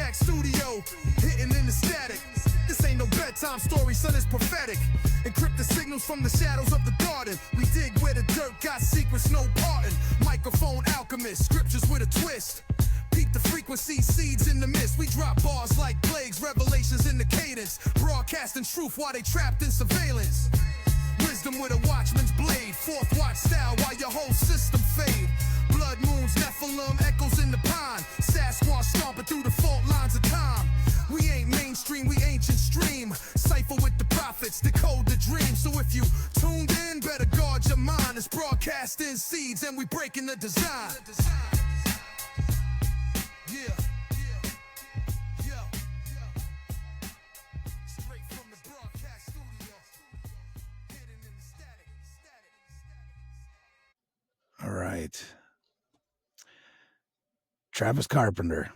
broadcast studio, hitting in the static. This ain't no bedtime story, son, it's prophetic. Encrypt the signals from the shadows of the garden. We dig where the dirt got secrets, no parting. Microphone alchemist, scriptures with a twist. Peep the frequency, seeds in the mist. We drop bars like plagues, revelations in the cadence. Broadcasting truth while they trapped in surveillance. Wisdom with a watchman's blade. Fourth watch style while your whole system fade. Blood moons, Nephilim, echoes in the pine. Sasquatch stomping through the fault lines of time. We ain't mainstream, we ancient stream. Cipher with the prophets, decode the dream. So if you tuned in, better guard your mind. It's broadcasting seeds and we breaking the design. Yeah. Straight from the broadcast studio. Hidden in the static. All right. Travis Carpenter.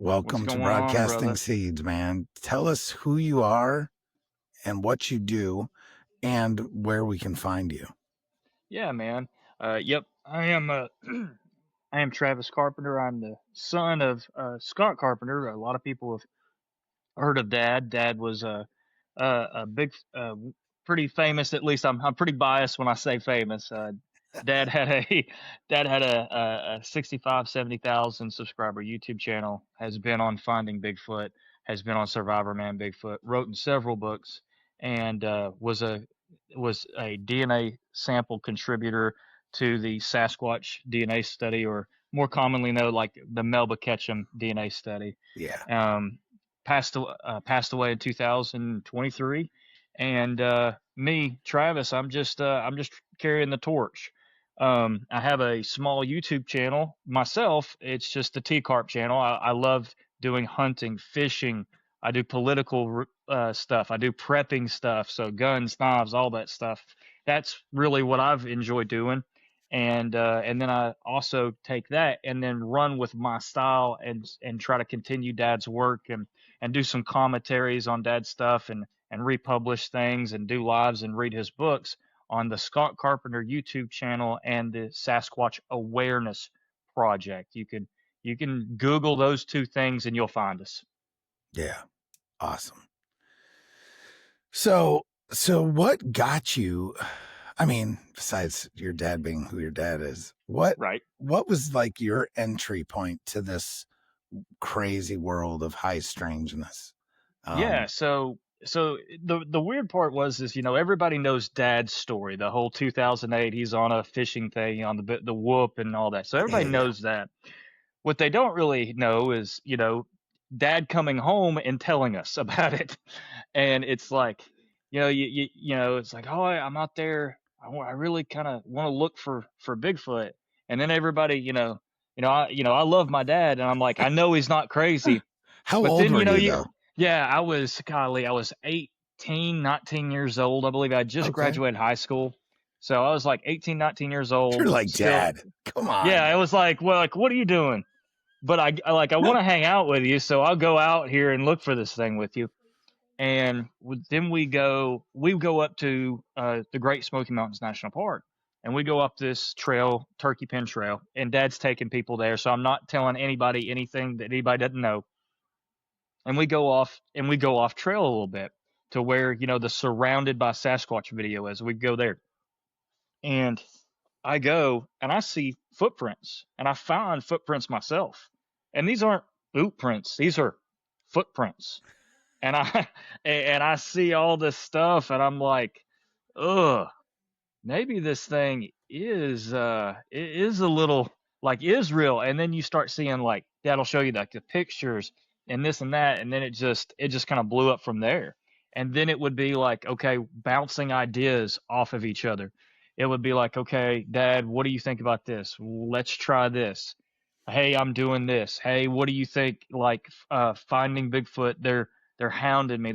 Welcome to Broadcasting Seeds, man. Tell us who you are and what you do and where we can find you. Yeah, man. Yep. I am Travis Carpenter. I'm the son of Scott Carpenter. A lot of people have heard of Dad. Dad was a big, pretty famous. At least I'm pretty biased when I say famous. Dad had a 70,000 subscriber YouTube channel. Has been on Finding Bigfoot. Has been on Survivor Man Bigfoot. Wrote in several books, and was a DNA sample contributor to the Sasquatch DNA study, or more commonly known like the Melba Ketchum DNA study. Yeah. Passed away in 2023, and me, Travis, I'm just carrying the torch. I have a small YouTube channel myself. It's just the T-Carp channel. I love doing hunting, fishing. I do political stuff. I do prepping stuff. So guns, knives, all that stuff. That's really what I've enjoyed doing. And then I also take that and then run with my style and try to continue Dad's work and do some commentaries on Dad's stuff and republish things and do lives and read his books on the Scott Carpenter YouTube channel and the Sasquatch Awareness Project. You can Google those two things and you'll find us. Yeah. Awesome. So what got you, I mean, besides your dad being who your dad is, what was like your entry point to this crazy world of high strangeness? Yeah. So the weird part was everybody knows Dad's story, the whole 2008, he's on a fishing thing on the whoop and all that. So everybody knows that. What they don't really know is, Dad coming home and telling us about it. And it's like, it's like, oh, I'm out there. I really kind of want to look for Bigfoot. And then everybody, I love my dad, and I'm like, I know he's not crazy. How old were you though? Yeah, I was 18, 19 years old. I believe I just graduated high school. So I was like 18, 19 years old. You're like, Dad, come on. Yeah, I was like, well, what are you doing? But I want to hang out with you, so I'll go out here and look for this thing with you. And then we go up to the Great Smoky Mountains National Park, and we go up this trail, Turkey Pen Trail, and Dad's taking people there, so I'm not telling anybody anything that anybody doesn't know. And we go off trail a little bit to where, the Surrounded by Sasquatch video is. We go there. And I go and I see footprints, and I find footprints myself. And these aren't boot prints. These are footprints. And I see all this stuff, and I'm like, ugh, maybe this thing is a little like Israel. And then you start seeing like, Dad'll show you like the pictures and this and that, and then it just kind of blew up from there. And then it would be like, okay, bouncing ideas off of each other. It would be like, okay, Dad, what do you think about this? Let's try this. Hey, I'm doing this. Hey, what do you think? Like Finding Bigfoot, they're hounding me.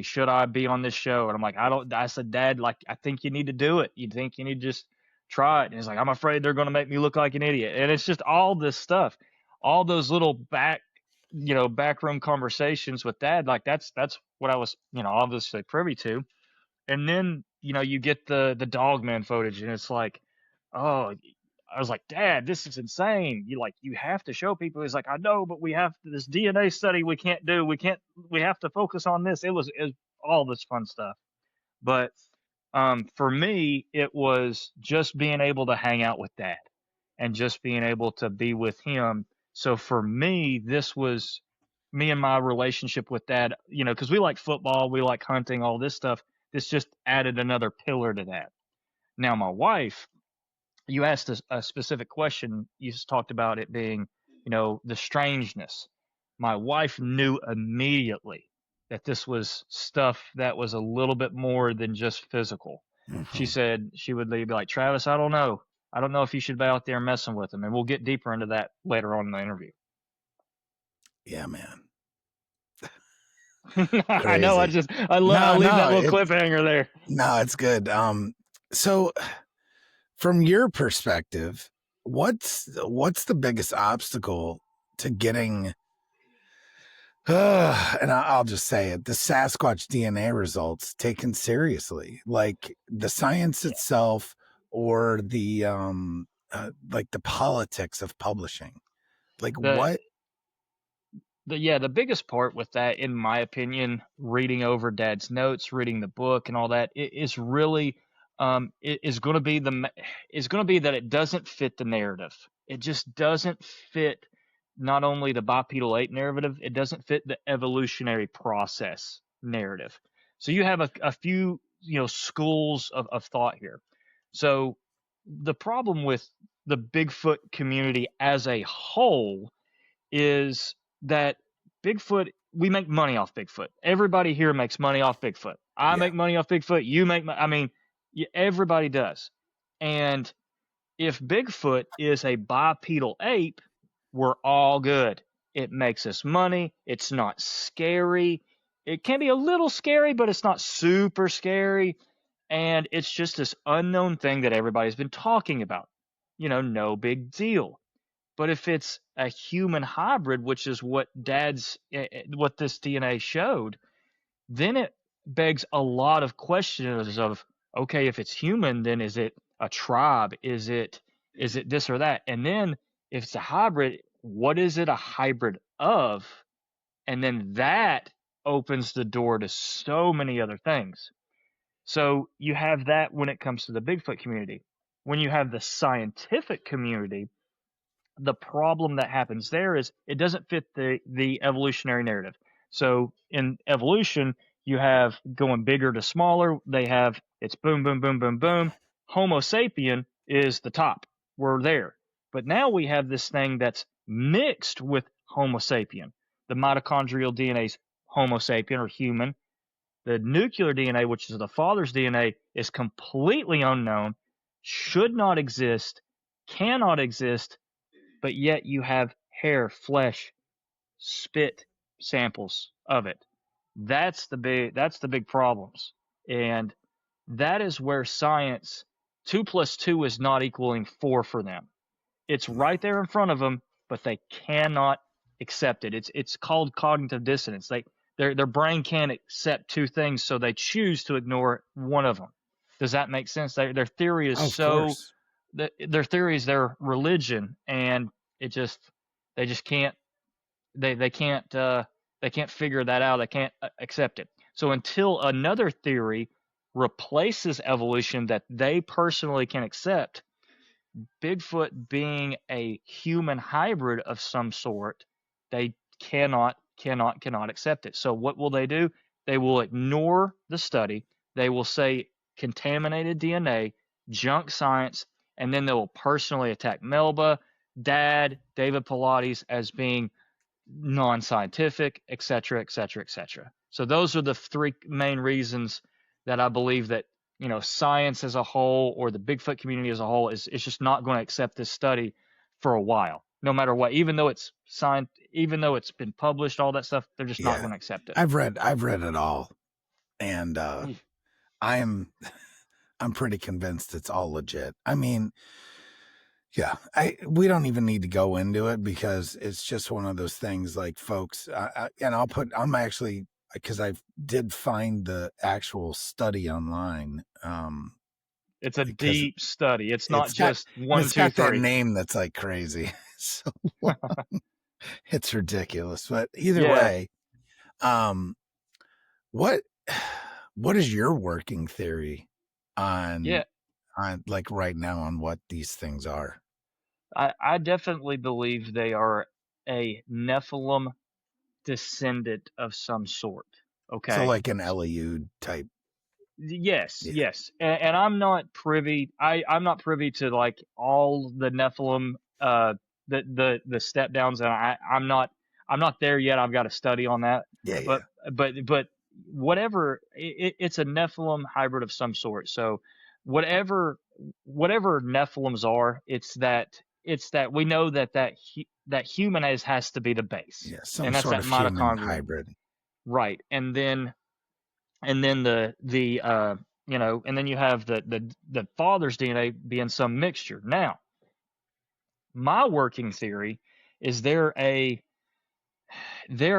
Should I be on this show? And I'm like, I said, Dad, like, I think you need to do it. You think you need to just try it? And he's like, I'm afraid they're going to make me look like an idiot. And it's just all this stuff, all those little backroom conversations with Dad. Like that's what I was, obviously privy to. And then, you get the Dogman footage, and it's like, oh, I was like, Dad, this is insane. You have to show people. He's like, I know, but we have this DNA study we can't do. We have to focus on this. It was all this fun stuff. But for me, it was just being able to hang out with Dad and just being able to be with him. So for me, this was me and my relationship with Dad, because we like football, we like hunting, all this stuff. This just added another pillar to that. Now, my wife, you asked a specific question. You just talked about it being, the strangeness. My wife knew immediately that this was stuff that was a little bit more than just physical. Mm-hmm. She said she would be like, Travis, I don't know. I don't know if you should be out there messing with him. And we'll get deeper into that later on in the interview. Yeah, man. I know. I leave that little cliffhanger there. No, it's good. So from your perspective, what's the biggest obstacle to getting, and I'll just say it, the Sasquatch DNA results taken seriously, like the science itself or the, like the politics of publishing, what? The biggest part with that, in my opinion, reading over Dad's notes, reading the book and all that, it is really, is going to be that it doesn't fit the narrative. It just doesn't fit not only the bipedal ape narrative, it doesn't fit the evolutionary process narrative. So you have a few, schools of thought here. So the problem with the Bigfoot community as a whole is that Bigfoot, we make money off Bigfoot. Everybody here makes money off Bigfoot. I make money off Bigfoot. You make everybody does. And if Bigfoot is a bipedal ape, we're all good. It makes us money. It's not scary. It can be a little scary, but it's not super scary. And it's just this unknown thing that everybody's been talking about. No big deal. But if it's a human hybrid, which is what this DNA showed, then it begs a lot of questions of, okay, if it's human, then is it a tribe? Is it this or that? And then if it's a hybrid, what is it a hybrid of? And then that opens the door to so many other things. So you have that when it comes to the Bigfoot community. When you have the scientific community, the problem that happens there is it doesn't fit the evolutionary narrative. So in evolution, you have going bigger to smaller. It's boom, boom, boom, boom, boom. Homo sapien is the top. We're there. But now we have this thing that's mixed with Homo sapien. The mitochondrial DNA is Homo sapien or human. The nuclear DNA, which is the father's DNA, is completely unknown, should not exist, cannot exist, but yet you have hair, flesh, spit samples of it. That's the big problems. And that is where science, 2 + 2 is not equaling 4 for them. It's right there in front of them, but they cannot accept it. It's called cognitive dissonance. Their brain can't accept two things, so they choose to ignore one of them. Does that make sense? Their theory is their theory is their religion, and they just can't figure that out. They can't accept it. So until another theory replaces evolution that they personally can accept, Bigfoot being a human hybrid of some sort, they cannot accept it. So what will they do? They will ignore the study. They will say contaminated DNA, junk science, and then they will personally attack Melba, Dad, David Pilates as being non-scientific, etc., etc., etc. So those are the three main reasons that I believe that science as a whole or the Bigfoot community as a whole is just not going to accept this study for a while, no matter what. Even though it's signed, even though it's been published, all that stuff, they're just not going to accept it. I've read it all, and I'm pretty convinced it's all legit. I mean, yeah, we don't even need to go into it because it's just one of those things. Like, folks, I'm actually, because I did find the actual study online, It's a because deep study. It's not it's got just one, it's two, got that three. name that's like crazy. So it's ridiculous. But either Yeah. way, um, what is your working theory Yeah. on like right now on what these things are? I definitely believe they are a Nephilim descendant of some sort. So Okay. like an LEU type. Yes, Yeah. yes, and I'm not privy. I'm not privy to like all the Nephilim, the step downs, and I'm not there yet. I've got to study on that. Yeah. But Yeah. but whatever, it's a Nephilim hybrid of some sort. So whatever Nephilims are, it's that we know that human has to be the base, Yeah. Some and that's sort that of human mitochondrial, hybrid. right? And then and then you have the father's DNA being some mixture. Now, my working theory is they're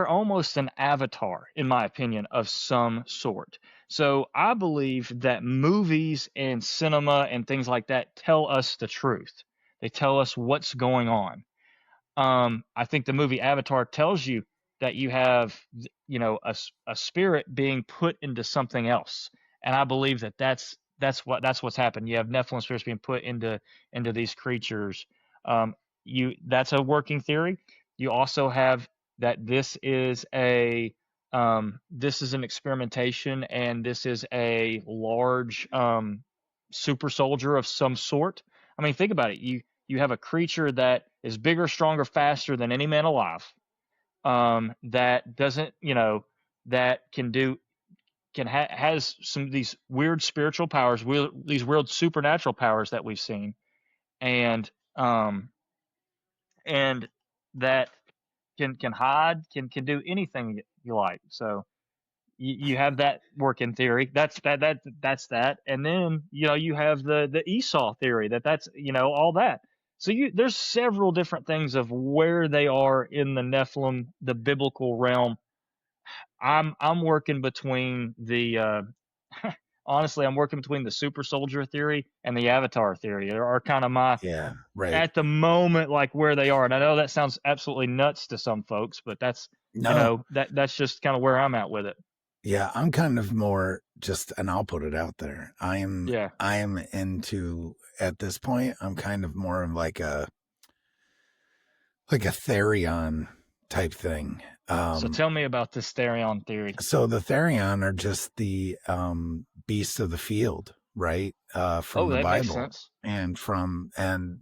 almost an avatar, in my opinion, of some sort. So I believe that movies and cinema and things like that tell us the truth. They tell us what's going on. I think the movie Avatar tells you that you have, a spirit being put into something else, and I believe that's what's happened. You have Nephilim spirits being put into these creatures. That's a working theory. You also have that this is an experimentation, and this is a large super soldier of some sort. I mean, think about it. You have a creature that is bigger, stronger, faster than any man alive. That doesn't, that has some of these weird spiritual powers, these weird supernatural powers that we've seen, and um, and that can hide, can do anything you like. So you have that working theory. That's that. And then you have the Esau theory that's all that. So there's several different things of where they are in the Nephilim, the biblical realm. I'm working between the honestly, I'm working between the super soldier theory and the avatar theory. There are kind of my, Yeah. Right. at the moment, like where they are. And I know that sounds absolutely nuts to some folks, but that's No. that's just kind of where I'm at with it. Yeah, I'm kind of more just, and I'll put it out there. I am into, at this point, I'm kind of more of like a Therion type thing. So tell me about this Therion theory. So the Therion are just the beasts of the field, right? From the that Bible makes sense. and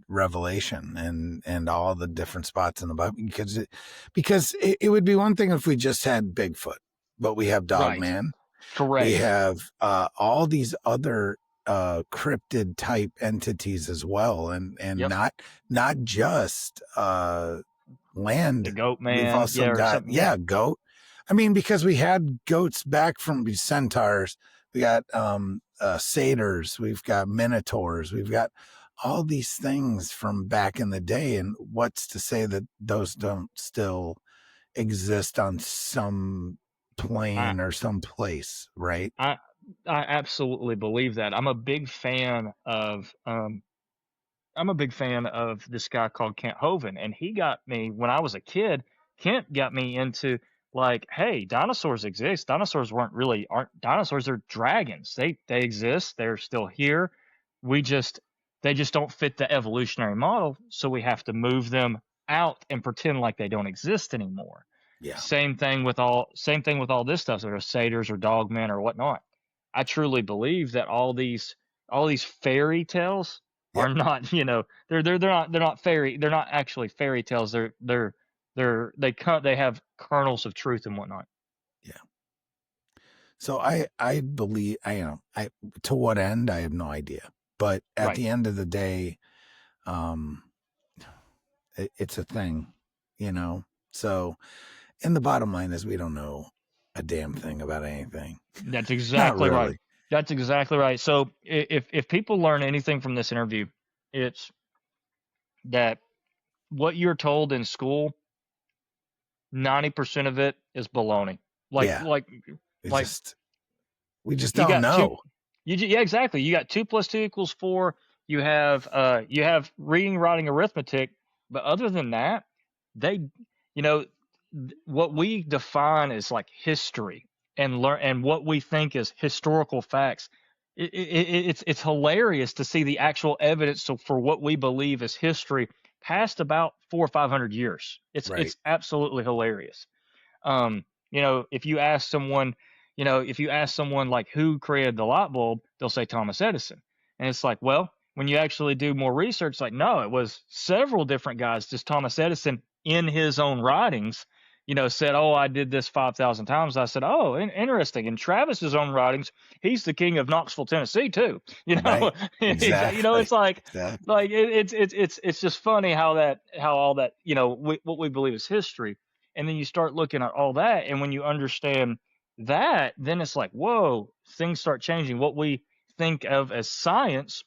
Revelation and all the different spots in the Bible, because it would be one thing if we just had Bigfoot, but we have Dogman. Correct. We have all these other cryptid type entities as well, and not just land. The goat man. We've also got goat. I mean, because we had goats back from centaurs. We got satyrs. We've got minotaurs. We've got all these things from back in the day. And what's to say that those don't still exist on some plane or some place, right? I absolutely believe that. I'm a big fan of this guy called Kent Hovind, and he got me when I was a kid. Kent got me into like, hey, dinosaurs exist. Dinosaurs aren't dinosaurs, they're dragons. They exist, they're still here. They just don't fit the evolutionary model, so we have to move them out and pretend like they don't exist anymore. Yeah. Same thing with all this stuff, or satyrs or dogmen or whatnot. I truly believe that all these fairy tales are not, they're not actually fairy tales. They have kernels of truth and whatnot. Yeah. So I believe, to what end, I have no idea, but at the end of the day, it's a thing, so, and the bottom line is we don't know a damn thing about anything. That's exactly really. Right. That's exactly right. So if people learn anything from this interview, it's that what you're told in school, 90% of it is baloney. We just don't know. Yeah, exactly. You got 2 plus 2 equals 4. You have reading, writing, arithmetic, but other than that, they, you know, what we define as like history and learn and what we think is historical facts. It's hilarious to see the actual evidence for what we believe is history past about 400 or 500 years. Right. It's absolutely hilarious. You know, if you ask someone like who created the light bulb, they'll say Thomas Edison. And it's like, well, when you actually do more research, like, no, it was several different guys. Just Thomas Edison in his own writings, said, oh, I did this 5,000 times. I said, oh, interesting. In Travis's own writings, he's the king of Knoxville, Tennessee, too. Right. Exactly. It's like, Exactly. it's just funny how all that, what we believe is history. And then you start looking at all that. And when you understand that, then it's like, whoa, things start changing. What we think of as science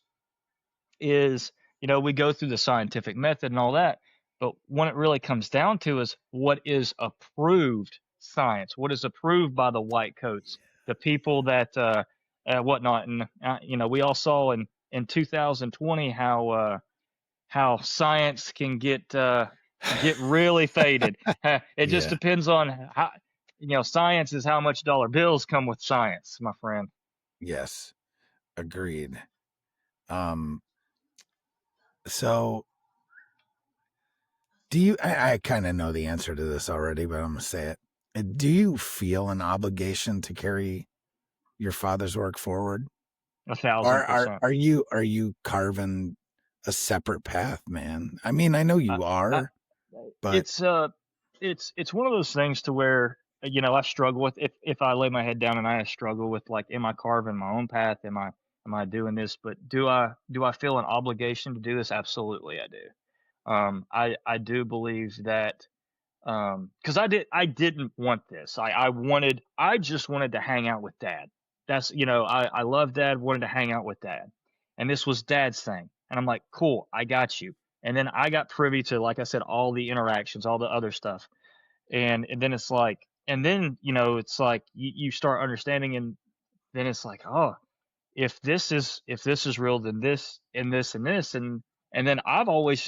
is, we go through the scientific method and all that. But when it really comes down to is what is approved science, what is approved by the white coats, the people that, whatnot. And, we all saw in 2020 how science can get really faded. It just Yeah. depends on how, science is how much dollar bills come with science, my friend. Yes. Agreed. So do you, I kind of know the answer to this already, but I'm going to say it. Do you feel an obligation to carry your father's work forward? 1,000%. Are you carving a separate path, man? I mean, I know you are, but it's one of those things to where, I struggle with if I lay my head down and I struggle with like, am I carving my own path? Am I doing this? But do I feel an obligation to do this? Absolutely, I do. I do believe that, because I didn't want this. I just wanted to hang out with dad. That's, I love dad, wanted to hang out with dad. And this was dad's thing. And I'm like, cool, I got you. And then I got privy to, like I said, all the interactions, all the other stuff. And then it's like, and then, it's like you start understanding, and then it's like, oh, if this is real, then this and this and this. And then I've always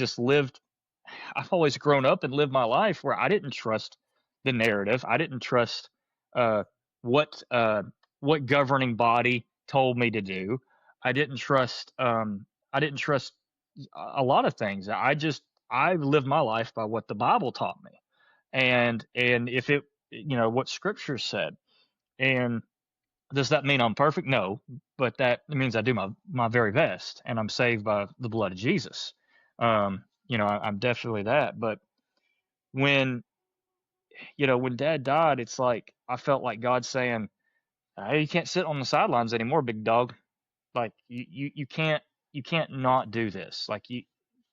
grown up and lived my life where I didn't trust the narrative. I didn't trust uh, what uh, what governing body told me to do. I didn't trust I didn't trust a lot of things. I lived my life by what the Bible taught me, and if it, what Scripture said. And does that mean I'm perfect? No, but that means I do my very best, and I'm saved by the blood of Jesus. I'm definitely that. But when when Dad died, it's like I felt like God saying, "Hey, you can't sit on the sidelines anymore, big dog. Like you can't not do this. Like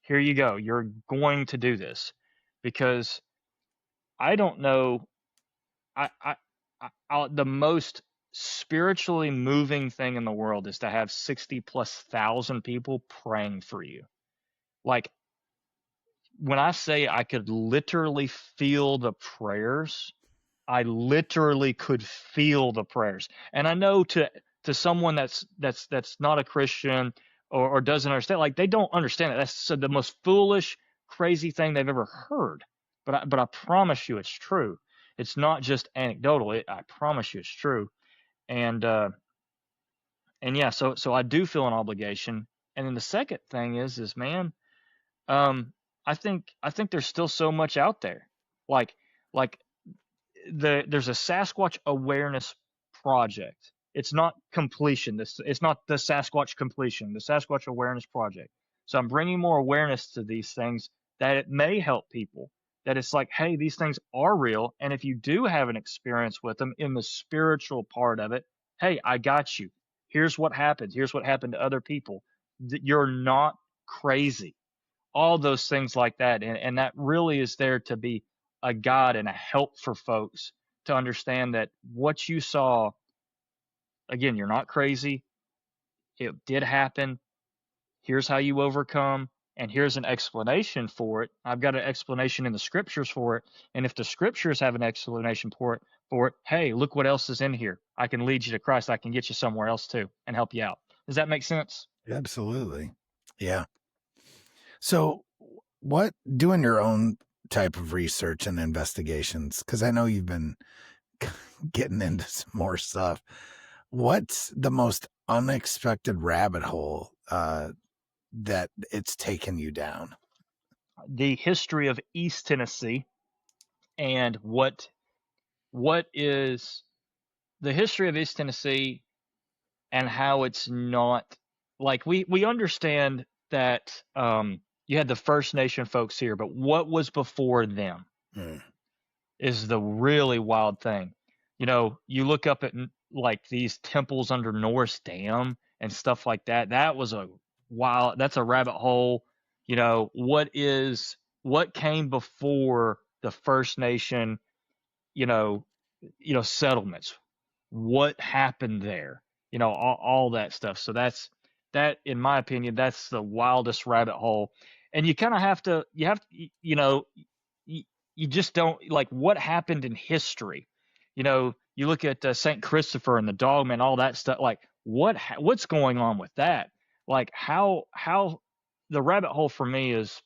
here you go. You're going to do this because I don't know. The most spiritually moving thing in the world is to have 60 plus thousand people praying for you. Like when I say I could literally feel the prayers, I literally could feel the prayers. And I know to someone that's not a Christian or doesn't understand, like they don't understand it. That's the most foolish, crazy thing they've ever heard. But I promise you, it's true. It's not just anecdotal. I promise you, it's true. And yeah, so I do feel an obligation. And then the second thing is man, um, I think there's still so much out there. Like like there's a Sasquatch awareness project. It's not completion. It's not the Sasquatch completion. The Sasquatch awareness project. So I'm bringing more awareness to these things that it may help people. That it's like, hey, these things are real, and if you do have an experience with them in the spiritual part of it, hey, I got you. Here's what happened. Here's what happened to other people. You're not crazy. All those things like that, and that really is there to be a guide and a help for folks to understand that what you saw, again, you're not crazy. It did happen. Here's how you overcome. and here's an explanation for it. I've got an explanation in the scriptures for it. And if the scriptures have an explanation for it, hey, look what else is in here. I can lead you to Christ. I can get you somewhere else too and help you out. Does that make sense? Absolutely. Yeah. So doing your own type of research and investigations, because I know you've been getting into some more stuff. What's the most unexpected rabbit hole that it's taken you down? The history of East Tennessee, and what is the history of East Tennessee, and how it's not like we understand that you had the First Nation folks here, but what was before them is the really wild thing. You know, you look up at like these temples under Norris Dam and stuff like that. That was that's a rabbit hole. You know, what came before the First Nation, you know, settlements? What happened there? You know, all that stuff. So that, in my opinion, that's the wildest rabbit hole. And you kind of have to, you know, you just don't, like, what happened in history. You know, you look at St. Christopher and the Dogman, all that stuff. Like, what's going on with that? Like, how the rabbit hole for me is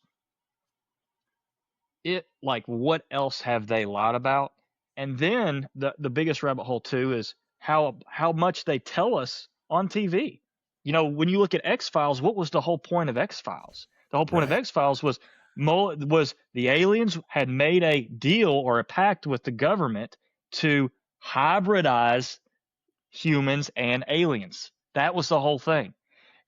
like, what else have they lied about? And then the biggest rabbit hole too is how much they tell us on TV. You know, when you look at X-Files, what was the whole point of X-Files? The whole point of X-Files was the aliens had made a deal or a pact with the government to hybridize humans and aliens. That was the whole thing.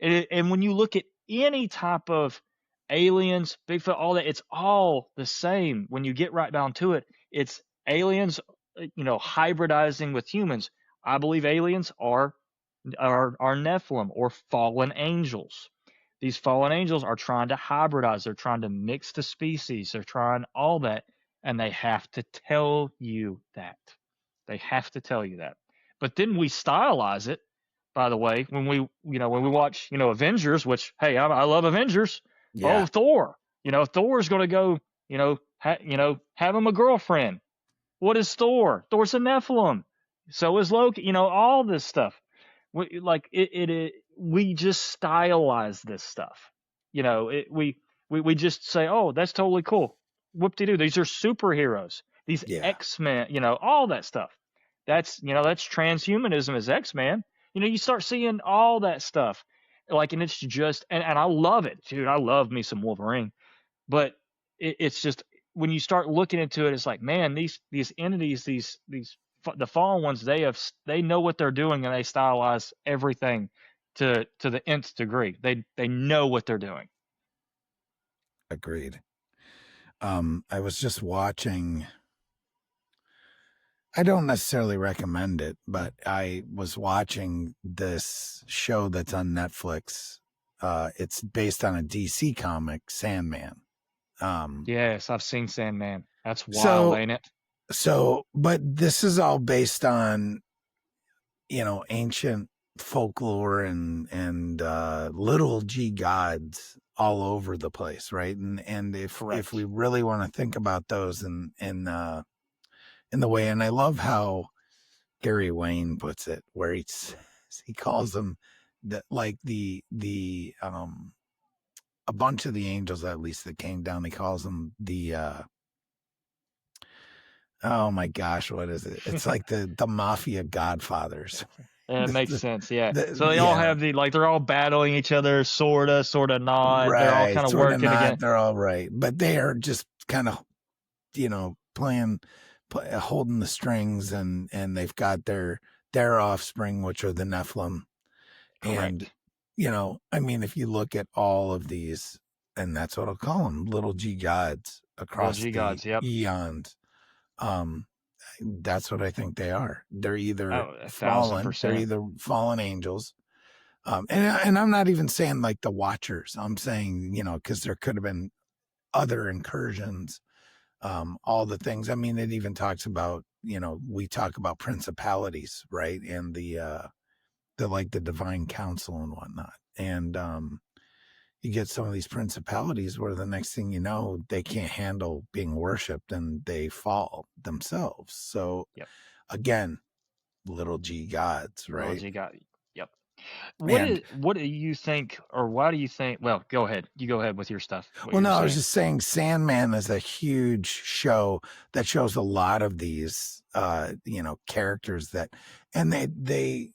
And when you look at any type of aliens, Bigfoot, all that, it's all the same. When you get right down to it, it's aliens, you know, hybridizing with humans. I believe aliens are Nephilim, or fallen angels. These fallen angels are trying to hybridize. They're trying to mix the species. They're trying all that, and they have to tell you that. They have to tell you that. But then we stylize it. By the way, when we watch, you know, Avengers, which, hey, I love Avengers. Yeah. Oh, Thor. You know, Thor's going to go, you know, have him a girlfriend. What is Thor? Thor's a Nephilim. So is Loki. You know, all this stuff. We just stylize this stuff. You know, we just say, oh, that's totally cool. Whoop-de-doo. These are superheroes. These X-Men, you know, all that stuff. That's transhumanism is X-Men. You know, you start seeing all that stuff. Like, and it's just, and I love it, dude. I love me some Wolverine. But it's just, when you start looking into it, it's like, man, these entities, the fallen ones, they know what they're doing, and they stylize everything to the nth degree. They know what they're doing. Agreed. I was just watching, I don't necessarily recommend it, but I was watching this show that's on Netflix. It's based on a DC comic, Sandman. Yes, I've seen Sandman. That's wild, ain't it? So, but this is all based on, you know, ancient folklore and little g gods all over the place, right? And if we really want to think about those in the way, and I love how Gary Wayne puts it, where he calls them a bunch of the angels, at least, that came down, he calls them the oh my gosh, what is it? It's like the mafia godfathers. Yeah, it makes sense. Yeah. So they all have they're all battling each other, sorta not. Right. They're all kind of working against. They're all right, but they are just kind of, you know, holding the strings, and they've got their offspring, which are the Nephilim. Correct. And, you know, I mean, if you look at all of these, and that's what I'll call them, little g gods across the eons. That's what I think they are. They're either fallen, they're either fallen angels. And I'm not even saying like the Watchers. I'm saying, you know, because there could have been other incursions, all the things. I mean, it even talks about, you know, we talk about principalities, right? And the divine council and whatnot. And, you get some of these principalities where the next thing you know, they can't handle being worshipped and they fall themselves. So Yep. again, little g gods, right? Little G God. Yep. And What do you think, or why do you think? Well, go ahead. You go ahead with your stuff. What well, you were no, I was saying. just saying Sandman is a huge show that shows a lot of these characters that, and they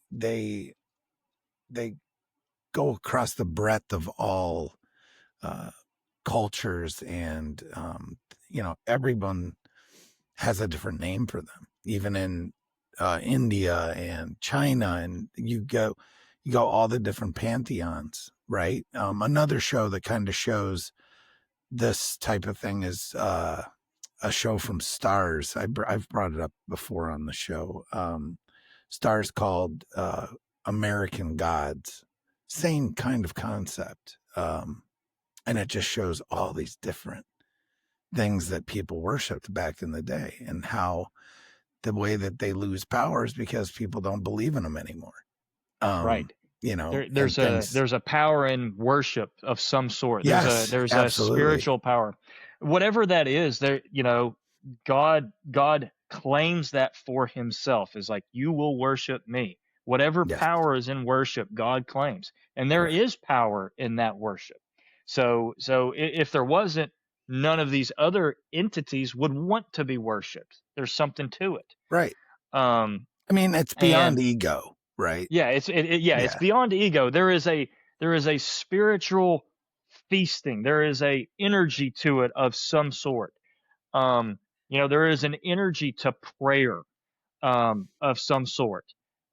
go across the breadth of all cultures, and everyone has a different name for them, even in India and China, and you go all the different pantheons, right? Another show that kind of shows this type of thing is a show from Stars. I've brought it up before on the show. Stars, called American Gods. Same kind of concept. And it just shows all these different things that people worshipped back in the day, and how the way that they lose power is because people don't believe in them anymore. Right. There's a power in worship of some sort. Yes, there's absolutely. a spiritual power, whatever that is. God claims that for himself, is like, you will worship me. Whatever power is in worship, God claims, and there is power in that worship. So if there wasn't, none of these other entities would want to be worshipped. There's something to it, right? I mean, it's beyond ego, right? Yeah, it's beyond ego. There is a spiritual feasting. There is a energy to it of some sort. There is an energy to prayer of some sort.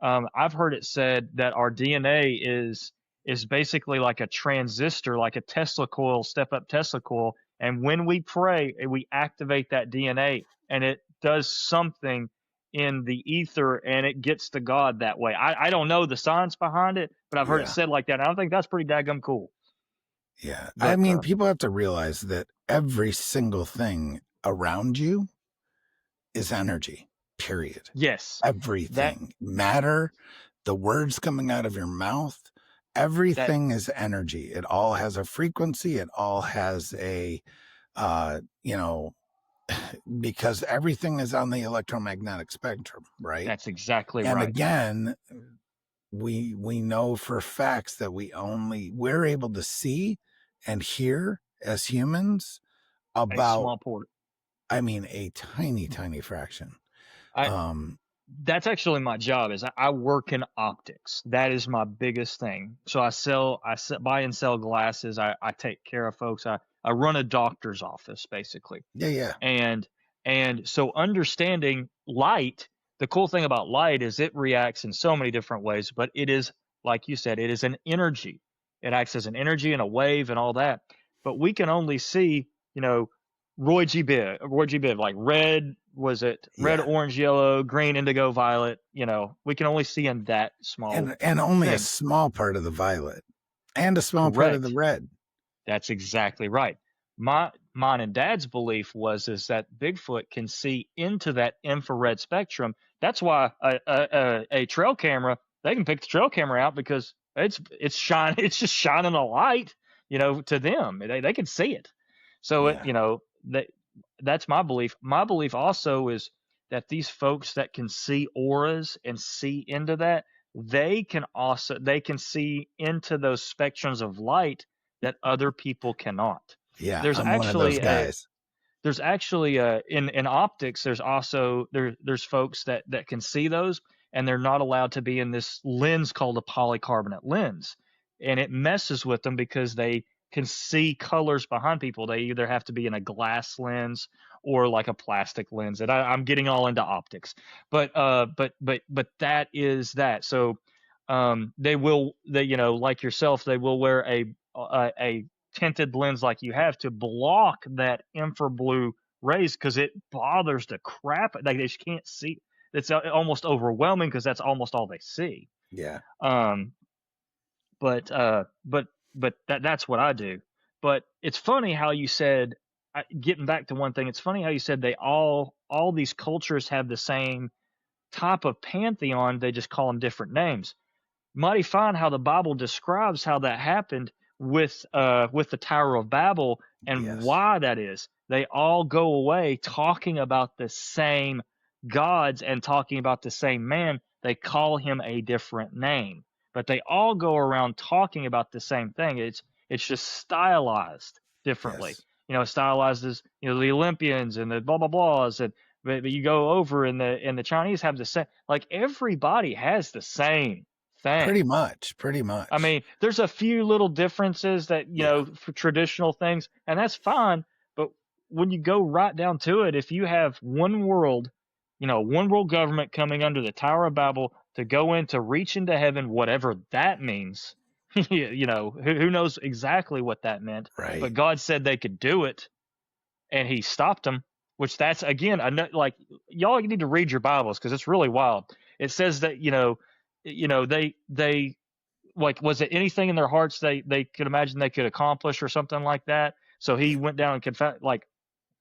I've heard it said that our DNA is basically like a transistor, like a Tesla coil, step up Tesla coil, and when we pray, we activate that DNA, and it does something in the ether, and it gets to God that way. I don't know the science behind it, but I've heard it said like that, and I think that's pretty daggum cool. Yeah. But, I mean, people have to realize that every single thing around you is energy, period. Yes. Everything. Matter, the words coming out of your mouth, everything is energy. It all has a frequency. It all has a, because everything is on the electromagnetic spectrum, right? That's exactly right. And again, we know for facts that we're able to see and hear as humans about a small port. I mean, a tiny, tiny fraction. That's actually my job. Is I work in optics. That is my biggest thing. So I buy and sell glasses. I take care of folks. I run a doctor's office, basically. Yeah. And so understanding light, the cool thing about light is it reacts in so many different ways, but it is, like you said, it is an energy. It acts as an energy and a wave and all that. But we can only see, Roy G. Biv, like red, red, orange, yellow, green, indigo, violet, we can only see in that small and only thing. A small part of the violet and a small part of the red. That's exactly right. Mine and Dad's belief is that Bigfoot can see into that infrared spectrum. That's why a trail camera, they can pick the trail camera out because it's just shining a light, to them. They can see it. So that's my belief. My belief also is that these folks that can see auras and see into that, they can see into those spectrums of light that other people cannot. Yeah, I'm one of those guys. There's actually in optics, there's also there's folks that can see those, and they're not allowed to be in this lens called a polycarbonate lens, and it messes with them because they can see colors behind people. They either have to be in a glass lens or like a plastic lens. And I'm getting all into optics, but that is that. So like yourself, they will wear a tinted lens like you have to block that infra blue rays because it bothers the crap. Like they just can't see. It's almost overwhelming because that's almost all they see. Yeah. But that's what I do. But it's funny how you said, getting back to one thing, it's funny how you said all these cultures have the same type of pantheon. They just call them different names. Mighty fine how the Bible describes how that happened with the Tower of Babel and Yes. why that is. They all go away talking about the same gods and talking about the same man. They call him a different name, but they all go around talking about the same thing. It's just stylized differently. Yes. Stylized as the Olympians and the blah blah blahs, and but you go over and the Chinese have the same. Like everybody has the same thing. Pretty much. I mean, there's a few little differences that, for traditional things, and that's fine. But when you go right down to it, if you have one world government coming under the Tower of Babel to go in to reach into heaven, whatever that means, who knows exactly what that meant. Right. But God said they could do it, and he stopped them, which that's, again, like, y'all need to read your Bibles because it's really wild. It says that, they like, was it anything in their hearts they could imagine they could accomplish or something like that? So he went down and confessed. Like,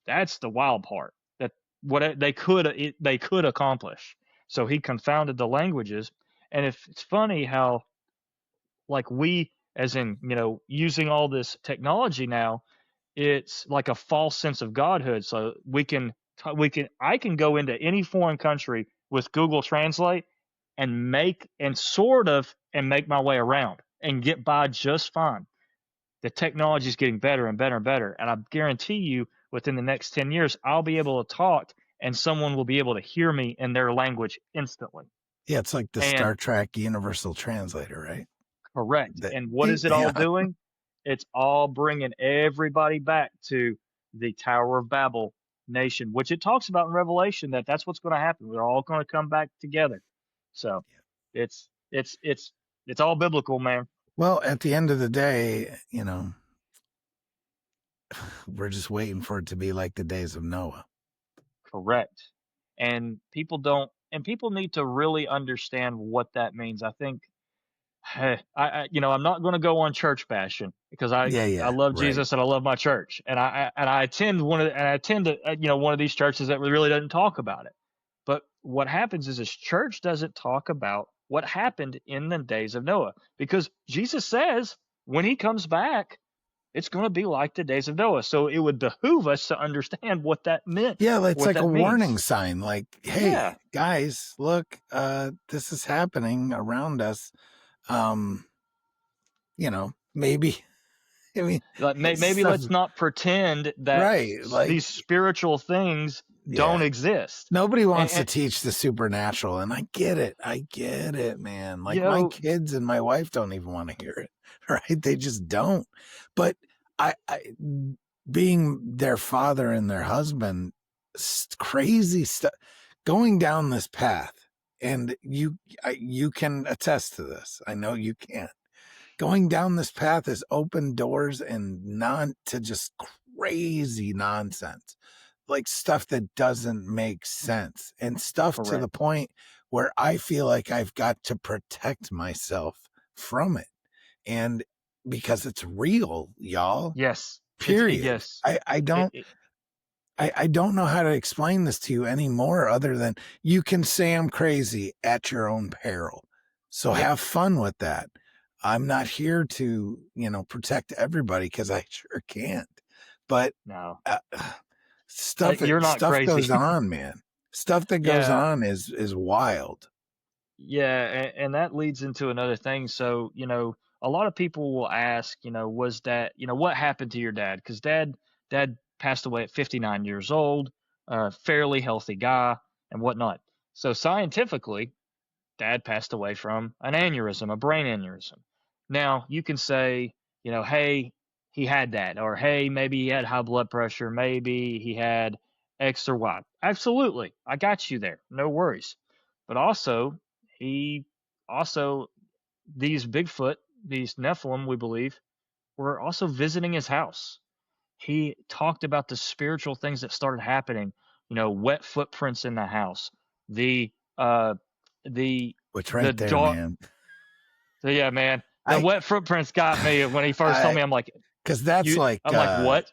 that's the wild part, that what they could accomplish. So he confounded the languages. And if it's funny how, like, we, as in, using all this technology now, it's like a false sense of godhood. So I can go into any foreign country with Google Translate and make my way around and get by just fine. The technology is getting better and better and better. And I guarantee you within the next 10 years, I'll be able to talk and someone will be able to hear me in their language instantly. Yeah, it's like the Star Trek Universal Translator, right? Correct. And what is it all doing? It's all bringing everybody back to the Tower of Babel nation, which it talks about in Revelation, that's what's going to happen. We're all going to come back together. So it's all biblical, man. Well, at the end of the day, we're just waiting for it to be like the days of Noah. Correct. And people need to really understand what that means. I think, I'm not going to go on church bashing because I love Jesus and I love my church, and I attend one of these churches that really doesn't talk about it. But what happens is this church doesn't talk about what happened in the days of Noah, because Jesus says when he comes back, it's going to be like the days of Noah. So it would behoove us to understand what that meant. Yeah, it's like a warning sign. Like, hey, guys, look, this is happening around us. Maybe. I mean, maybe let's not pretend that these spiritual things don't exist. Nobody wants to teach the supernatural, and I get it, man. Like, my kids and my wife don't even want to hear it, right? They just don't. But I being their father and their husband, crazy stuff, going down this path, and you can attest to this. I know you can. Going down this path has opened doors and to just crazy nonsense, like stuff that doesn't make sense, and stuff to the point where I feel like I've got to protect myself from it. And because it's real, y'all. Yes. Period. Yes. I don't know how to explain this to you anymore, other than you can say I'm crazy at your own peril. So have fun with that. I'm not here to, protect everybody, because I sure can't. But no, stuff goes on, man. Stuff that goes on is wild. Yeah, and that leads into another thing. So, a lot of people will ask, was that, what happened to your dad? Because dad passed away at 59 years old, fairly healthy guy and whatnot. So scientifically, dad passed away from an aneurysm, a brain aneurysm. Now, you can say, hey, he had that, or hey, maybe he had high blood pressure, maybe he had X or Y. Absolutely. I got you there. No worries. But also, these Bigfoot, these Nephilim, we believe, were also visiting his house. He talked about the spiritual things that started happening, wet footprints in the house, which right there, man. So yeah, man, the wet footprints got me when he first told me. I'm like, because that's like, I'm like, what?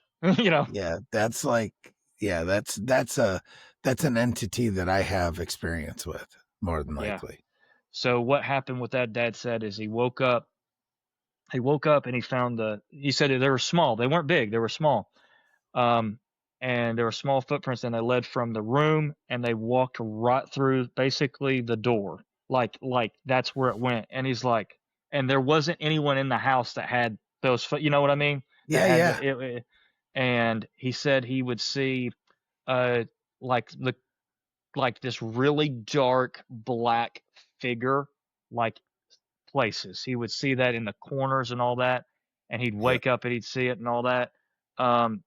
Yeah, that's like, that's an entity that I have experience with, more than likely. So what happened with that, dad said, is he woke up he woke up and he found he said they were small. They weren't big. They were small. And there were small footprints, and they led from the room, and they walked right through basically the door. Like that's where it went. And he's like, and there wasn't anyone in the house that had those foot, you know what I mean? That Yeah, had yeah. and he said he would see uh like this really dark black figure, like places. He would see that in the corners and all that, and he'd Yep. wake up and he'd see it and all that. Um,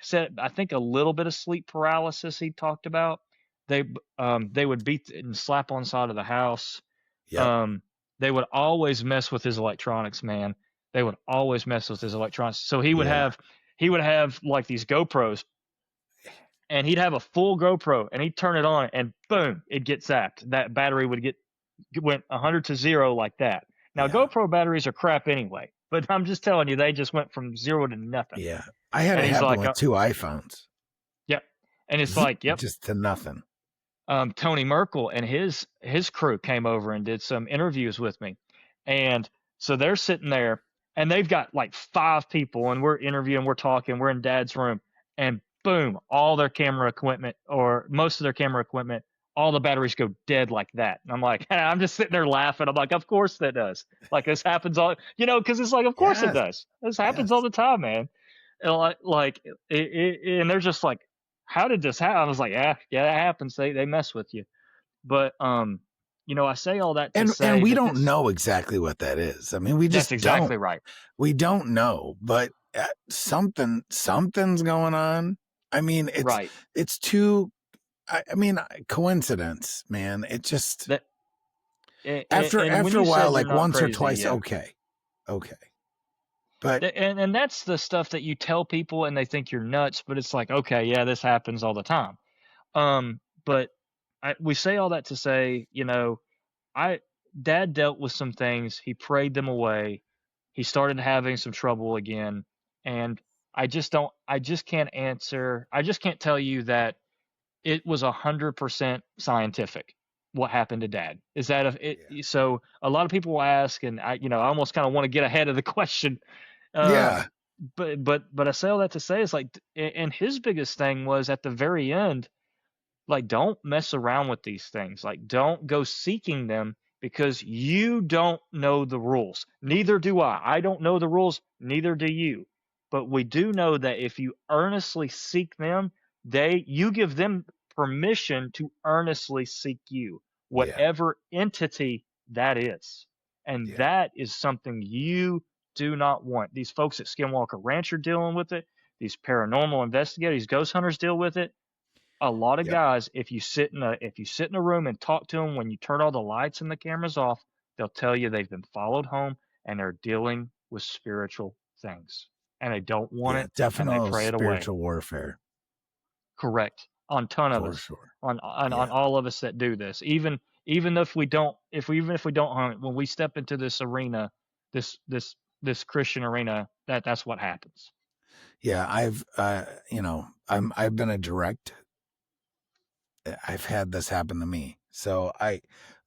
Said I think a little bit of sleep paralysis he talked about. They would beat and slap on the side of the house. Yep. Um, they would always mess with his electronics, man. They would always mess with his electronics. So he would Yeah. have like these GoPros, and he'd have a full GoPro, and he'd turn it on, and boom, it'd get zapped. That battery went 100 to 0 like that. Now Yeah. GoPro batteries are crap anyway, but I'm just telling you, they just went from 0 to nothing. Yeah. I had And it he's happen like, with 2 iPhones. yep. And it's like, yep. Just to nothing. Tony Merkel and his crew came over and did some interviews with me. And so they're sitting there, and they've got like 5 people, and we're interviewing, we're talking, we're in Dad's room, and boom, all their camera equipment, or most of their camera equipment, all the batteries go dead like that. And I'm like, I'm just sitting there laughing. I'm like, of course that does. Like, this happens all, because it's like, of course it does. This happens all the time, man. And and they're just like, how did this happen? I was like, yeah, that happens. They mess with you. But I say all that to say, and we don't know exactly what that is. I mean, we just that's exactly don't. Right. We don't know, but something's going on. I mean, it's too. I mean, coincidence, man. It just after a while, like once crazy, or twice, yeah. Okay. But and that's the stuff that you tell people, and they think you're nuts. But it's like, okay, yeah, this happens all the time. But we say all that to say, Dad dealt with some things. He prayed them away. He started having some trouble again, and I just can't tell you that it was 100% scientific what happened to Dad. Is that so a lot of people will ask, and I almost kind of want to get ahead of the question. Yeah. But I say all that to say is like, and his biggest thing was at the very end, like, don't mess around with these things. Like, don't go seeking them, because you don't know the rules. Neither do I. I don't know the rules. Neither do you. But we do know that if you earnestly seek them, you give them permission to earnestly seek you, whatever entity that is. And that is something you do not want. These folks at Skinwalker Ranch are dealing with it. These paranormal investigators, these ghost hunters deal with it. A lot of guys, if you sit in a room and talk to them when you turn all the lights and the cameras off, they'll tell you they've been followed home and they're dealing with spiritual things, and they don't want it. Definitely, and they pray it away. Spiritual warfare. Correct. On ton of us. Sure. On all of us that do this. Even if we don't hunt, when we step into this arena, this Christian arena, that's what happens. Yeah, I've been a direct. I've had this happen to me. So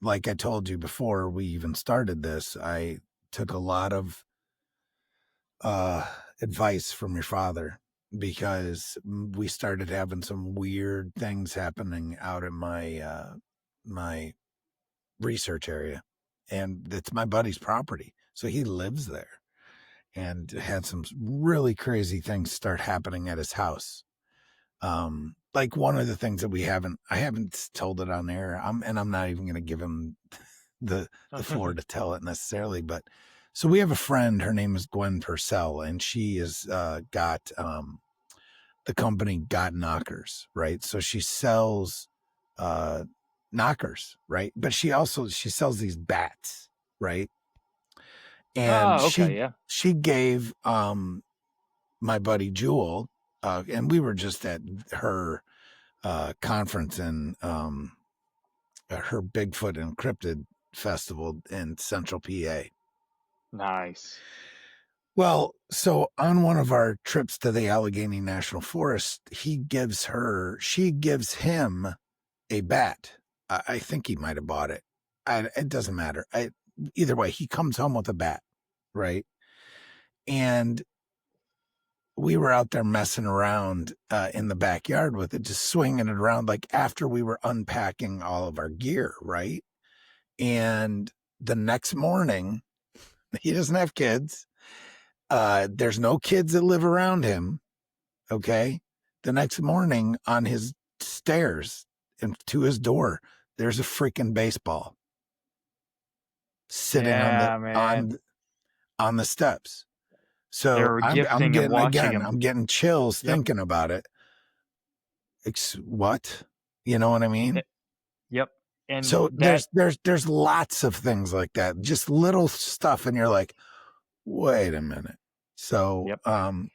like I told you before we even started this, I took a lot of advice from your father, because we started having some weird things happening out in my my research area, and it's my buddy's property, so he lives there, and had some really crazy things start happening at his house. Like one of the things that I haven't told it on air. I'm not even going to give him the floor to tell it necessarily, but so we have a friend, her name is Gwen Purcell, and she is, got, the company Got Knockers, right? So she sells, knockers, right? But she sells these bats, right? And she gave, my buddy Jewel, and we were just at her conference in her Bigfoot Encrypted festival in Central PA. Nice. Well, so on one of our trips to the Allegheny National Forest, she gives him a bat. I think he might have bought it. It doesn't matter. Either way, he comes home with a bat, right? And we were out there messing around in the backyard with it, just swinging it around, like after we were unpacking all of our gear, right? And the next morning, he doesn't have kids. There's no kids that live around him. Okay. The next morning on his stairs and to his door, there's a freaking baseball sitting on the steps. So I'm getting chills thinking about it. What? You know what I mean? Yep. And so there's lots of things like that, just little stuff, and you're like, wait a minute. So go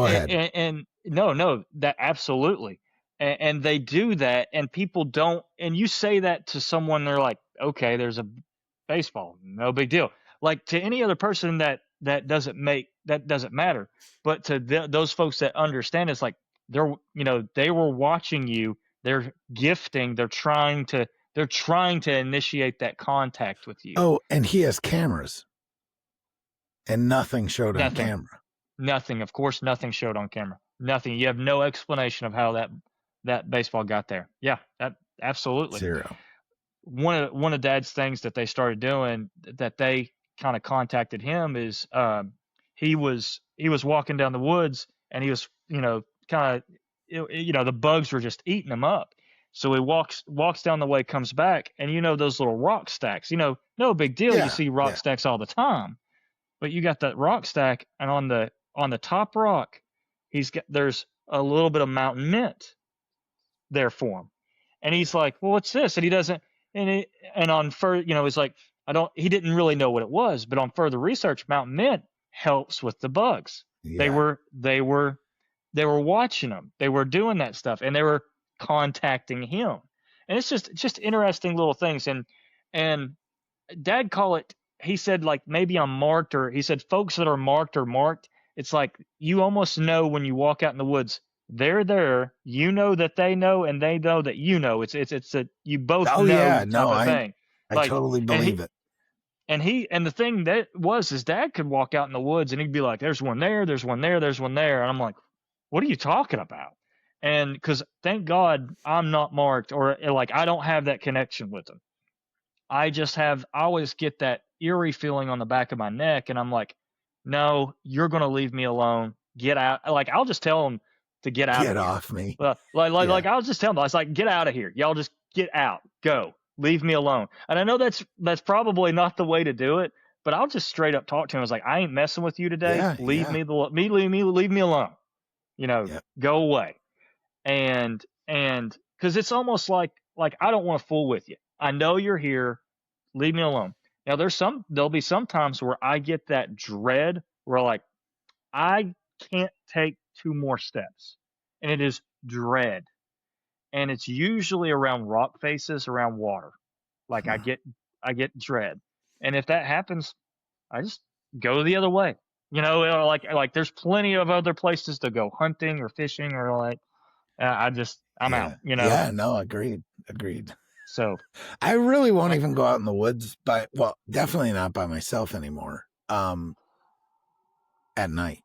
ahead. And no, that absolutely. And they do that, and people don't. And you say that to someone, they're like, okay, there's a baseball, no big deal. Like to any other person that doesn't matter. But to those folks that understand, it's like they were watching you. They're gifting. They're trying to initiate that contact with you. Oh, and he has cameras, and nothing showed on camera. Nothing. Of course, nothing showed on camera. Nothing. You have no explanation of how that baseball got there. Yeah, that absolutely. Zero. One of Dad's things that they started doing, that they kind of contacted him, is he was walking down the woods, and he was the bugs were just eating him up. So he walks down the way, comes back, and those little rock stacks. No big deal. You see rock stacks all the time, but you got that rock stack, and on the top rock, there's a little bit of mountain mint there for him, and he's like, well, what's this? And he doesn't. And on further, he's like, he didn't really know what it was, but on further research, mountain mint helps with the bugs. Yeah. They were watching him. They were doing that stuff, and they were contacting him. And it's just interesting little things. And Dad he said, like, maybe I'm marked, or he said folks that are marked are marked. It's like you almost know when you walk out in the woods, they're there. You know that they know, and they know that you know. It's a you both know type of thing. I totally believe it. And the thing that was, his dad could walk out in the woods, and he'd be like, "There's one there. There's one there. There's one there." And I'm like, "What are you talking about?" And because thank God I'm not marked, or like I don't have that connection with them. I always get that eerie feeling on the back of my neck, and I'm like, no, you're going to leave me alone. Get out. Like, I'll just tell them to get out. Get off me. Like I'll just tell them, I was like, get out of here. Y'all just get out. Go. Leave me alone. And I know that's probably not the way to do it, but I'll just straight up talk to him. I was like, I ain't messing with you today. Leave me alone. Go away. And because it's almost like I don't want to fool with you. I know you're here. Leave me alone. Now there'll be some times where I get that dread where like I can't take 2 more steps, and it is dread. And it's usually around rock faces, around water. Like I get dread. And if that happens, I just go the other way. Like there's plenty of other places to go hunting or fishing, or like I'm out, Yeah, no, agreed. So I really won't even go out in the woods definitely not by myself anymore. At night.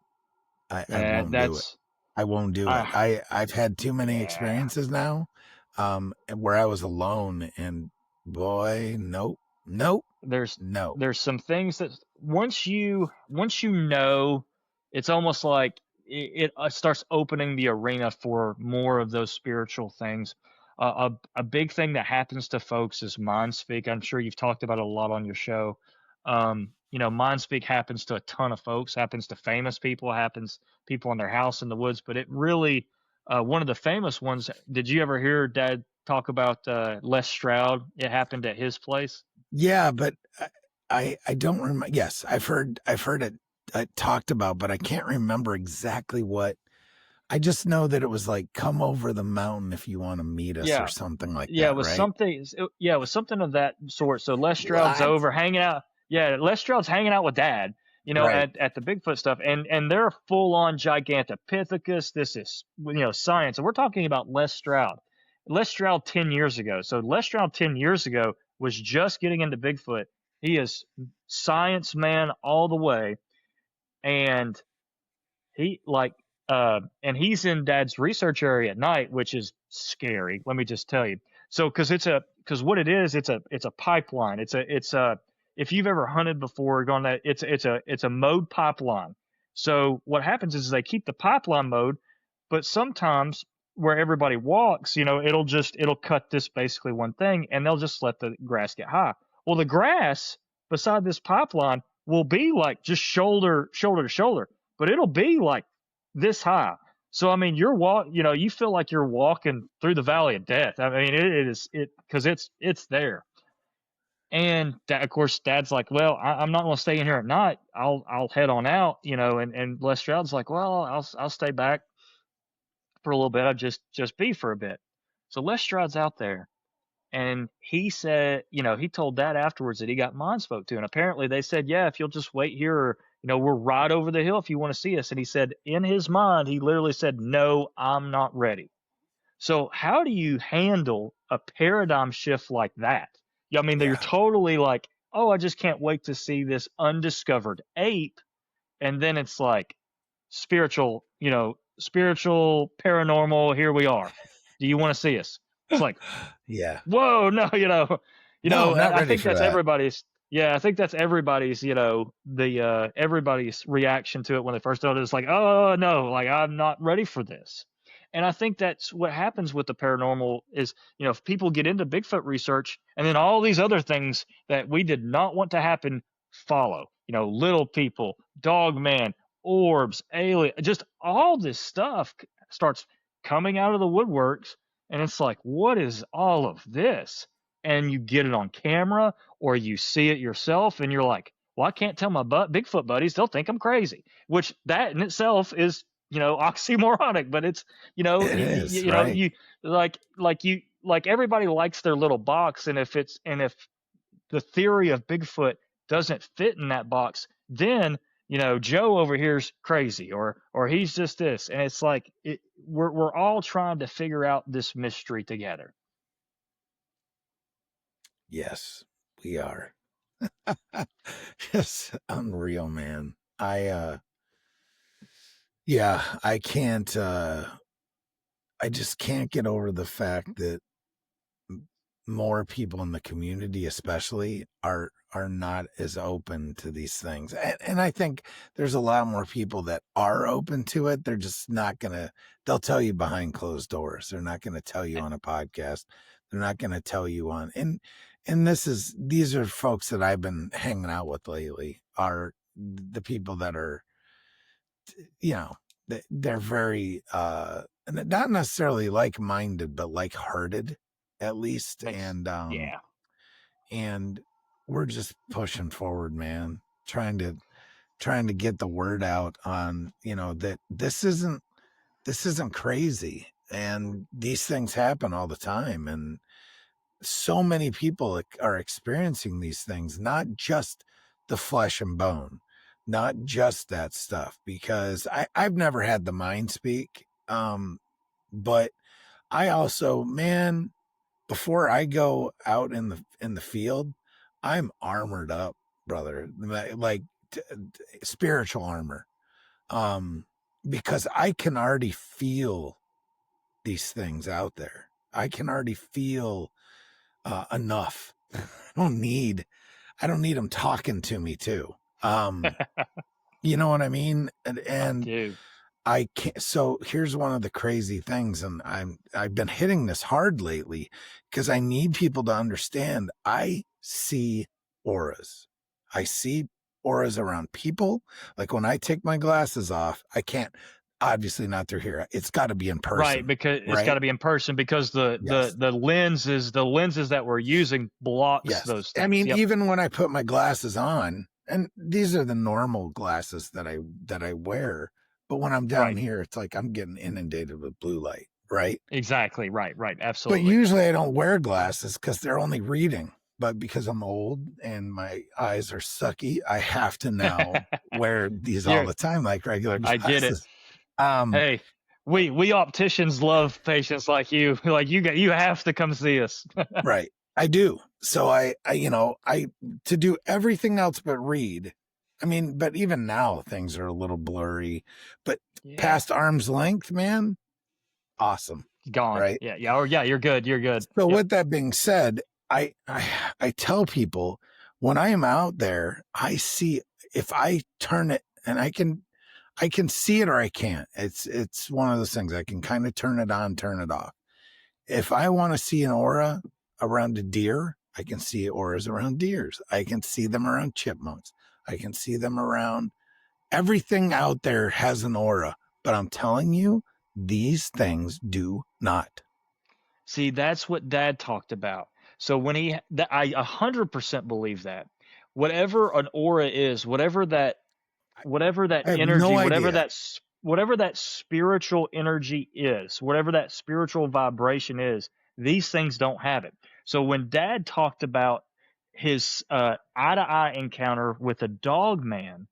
I won't do it. I won't do it. I've had too many experiences now, where I was alone, and boy, nope. There's some things that once you know, it's almost like it starts opening the arena for more of those spiritual things. A big thing that happens to folks is mind speak. I'm sure you've talked about it a lot on your show. Mind speak happens to a ton of folks, happens to famous people, happens people in their house in the woods. But it really, one of the famous ones, did you ever hear Dad talk about Les Stroud? It happened at his place. Yeah, but I don't remember. Yes, I've heard it talked about, but I can't remember exactly what. I just know that it was like, come over the mountain if you want to meet us, or something like that. Yeah, it was right? something. Yeah, it was something of that sort. So Les Stroud's over hanging out. Yeah, Les Stroud's hanging out with Dad, right. at the Bigfoot stuff, and they're full on Gigantopithecus. This is science, and we're talking about Les Stroud. Les Stroud 10 years ago. So Les Stroud 10 years ago was just getting into Bigfoot. He is science man all the way. And he and he's in Dad's research area at night, which is scary. Let me just tell you. So, because what it is, it's a pipeline. If you've ever hunted before, gone that it's a mowed pipeline. So what happens is they keep the pipeline mowed, but sometimes where everybody walks, it'll cut this basically one thing, and they'll just let the grass get high. Well, the grass beside this pipeline will be like just shoulder to shoulder, but it'll be like this high. So I mean, you feel like you're walking through the valley of death. I mean, because it's there. And of course, Dad's like, well, I'm not going to stay in here at night. I'll head on out, and Les Stroud's like, well, I'll stay back for a little bit. I'll just be for a bit. So Les Stroud's out there, and he said, he told Dad afterwards that he got mind spoke to. And apparently they said, yeah, if you'll just wait here, or, we're right over the hill if you want to see us. And he said, in his mind, he literally said, no, I'm not ready. So how do you handle a paradigm shift like that? I mean, you're totally like, oh, I just can't wait to see this undiscovered ape. And then it's like spiritual, paranormal, here we are. Do you want to see us? It's like, yeah. Whoa, no, No, I think that's everybody's. Yeah, I think that's everybody's. Everybody's reaction to it when they first started. It's like, oh no, like I'm not ready for this. And I think that's what happens with the paranormal is, if people get into Bigfoot research, and then all these other things that we did not want to happen follow. Little people, dog man, orbs, alien, just all this stuff starts coming out of the woodworks. And it's like, what is all of this? And you get it on camera or you see it yourself and you're like, well, I can't tell my Bigfoot buddies. They'll think I'm crazy, which that in itself is, oxymoronic, but it's, it is, right? you like everybody likes their little box. And if the theory of Bigfoot doesn't fit in that box, then Joe over here's crazy, or he's just this, and it's like we're all trying to figure out this mystery together. Yes, we are. It's unreal, man. I can't. I just can't get over the fact that more people in the community, especially, are not as open to these things. And I think there's a lot more people that are open to it. They're just not they'll tell you behind closed doors. They're not going to tell you on a podcast. They're not going to tell you on, and these are folks that I've been hanging out with lately, are the people that are, they're very, not necessarily like-minded, but like-hearted at least. And, and we're just pushing forward, man, trying to get the word out on, that this isn't crazy, and these things happen all the time. And so many people are experiencing these things, not just the flesh and bone, not just that stuff, because I've never had the mind speak. But I also, man, before I go out in the field, I'm armored up, brother, like spiritual armor. Because I can already feel these things out there. I can already feel enough. I don't need them talking to me too. You know what I mean? And I can't. So here's one of the crazy things, and I've been hitting this hard lately because I need people to understand. I see auras. I see auras around people. Like when I take my glasses off, I can't. Obviously not through here. It's got to be in person, right? Because it's got to be in person, because the lenses that we're using blocks those things. I mean, even when I put my glasses on, and these are the normal glasses that I wear, but when I'm down here, it's like I'm getting inundated with blue light, right? Exactly, right, absolutely. But usually I don't wear glasses because they're only reading. But because I'm old and my eyes are sucky, I have to now wear these all the time, like regular glasses. I get it. Hey, we opticians love patients like you. Like you have to come see us. Right. I do. So I to do everything else but read, I mean, but even now things are a little blurry, but past arm's length, man, awesome. Gone. Right? Yeah. Or yeah, you're good. You're good. So with that being said, I tell people when I am out there, I see, if I turn it, and I can see it or I can't. It's one of those things. I can kind of turn it on, turn it off. If I want to see an aura around a deer, I can see auras around deers. I can see them around chipmunks. I can see them around everything out there has an aura, but I'm telling you, these things do not. See, that's what Dad talked about. So when I 100% believe that whatever an aura is, whatever that energy, whatever that spiritual energy is, whatever that spiritual vibration is, these things don't have it. So when Dad talked about his eye-to-eye encounter with a dog man,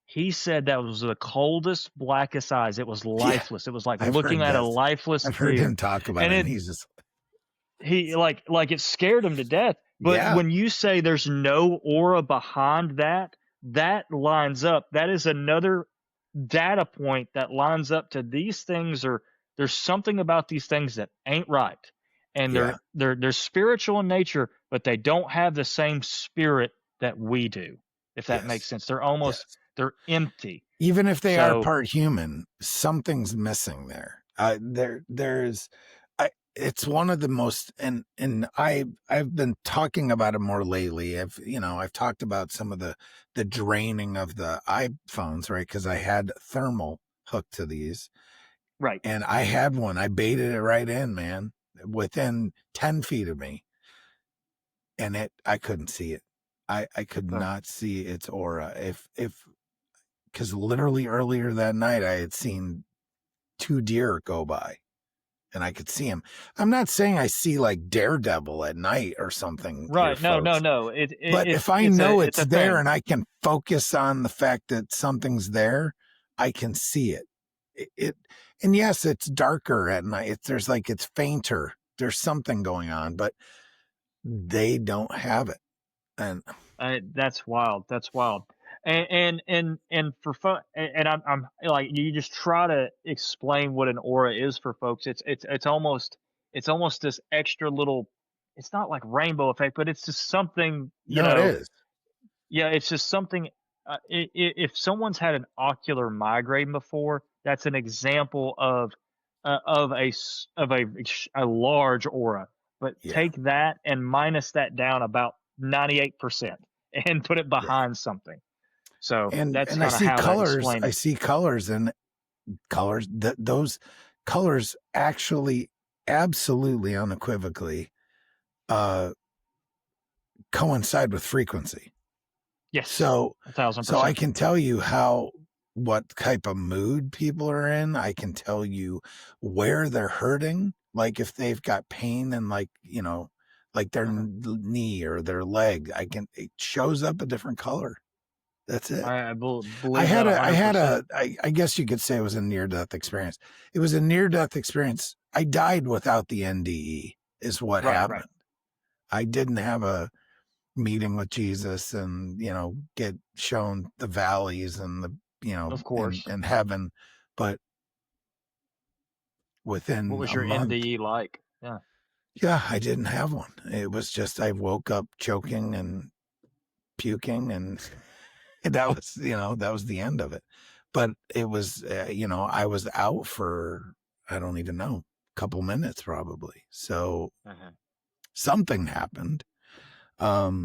he said that was the coldest, blackest eyes. It was lifeless. It was like looking at a lifeless I've heard him talk about it, and he's just... He like it scared him to death. But when you say there's no aura behind that, that lines up. That is another data point that lines up to these things. There's something about these things that ain't right, and they're spiritual in nature, but they don't have the same spirit that we do. If that makes sense, they're almost they're empty. Even if they are part human, something's missing there. There's. It's one of the most, and I've been talking about it more lately. I've talked about some of the draining of the iPhones, right? Because I had thermal hooked to these, right? And I had one. I baited it right in, man, within 10 feet of me, and I couldn't see it. I could not see its aura. Because literally earlier that night I had seen 2 deer go by. And I could see him. I'm not saying I see like Daredevil at night or something. Right. No. But if I know it's there and I can focus on the fact that something's there, I can see it. And yes, it's darker at night. It's fainter. There's something going on, but they don't have it. And that's wild. That's wild. And for fun, and I'm like, you just try to explain what an aura is for folks. It's almost this extra little. It's not like rainbow effect, but it's just something. You know, it is. Yeah, it's just something. If someone's had an ocular migraine before, that's an example of a large aura. But take that and minus that down about 98% and put it behind something. So that's and I see how colors. I see colors, and colors. Those colors actually, absolutely, unequivocally, coincide with frequency. Yes. So 1,000%. So I can tell you what type of mood people are in. I can tell you where they're hurting. Like if they've got pain and like their knee or their leg, it shows up a different color. That's it. I believe I guess you could say it was a near-death experience. It was a near-death experience. I died without the NDE is what happened. Right. I didn't have a meeting with Jesus and, get shown the valleys and of course, and heaven. But within what was your NDE like? Yeah, I didn't have one. It was just, I woke up choking and puking, and that was the end of it. But it was, I was out for, I don't even know, a couple minutes probably. So something happened. But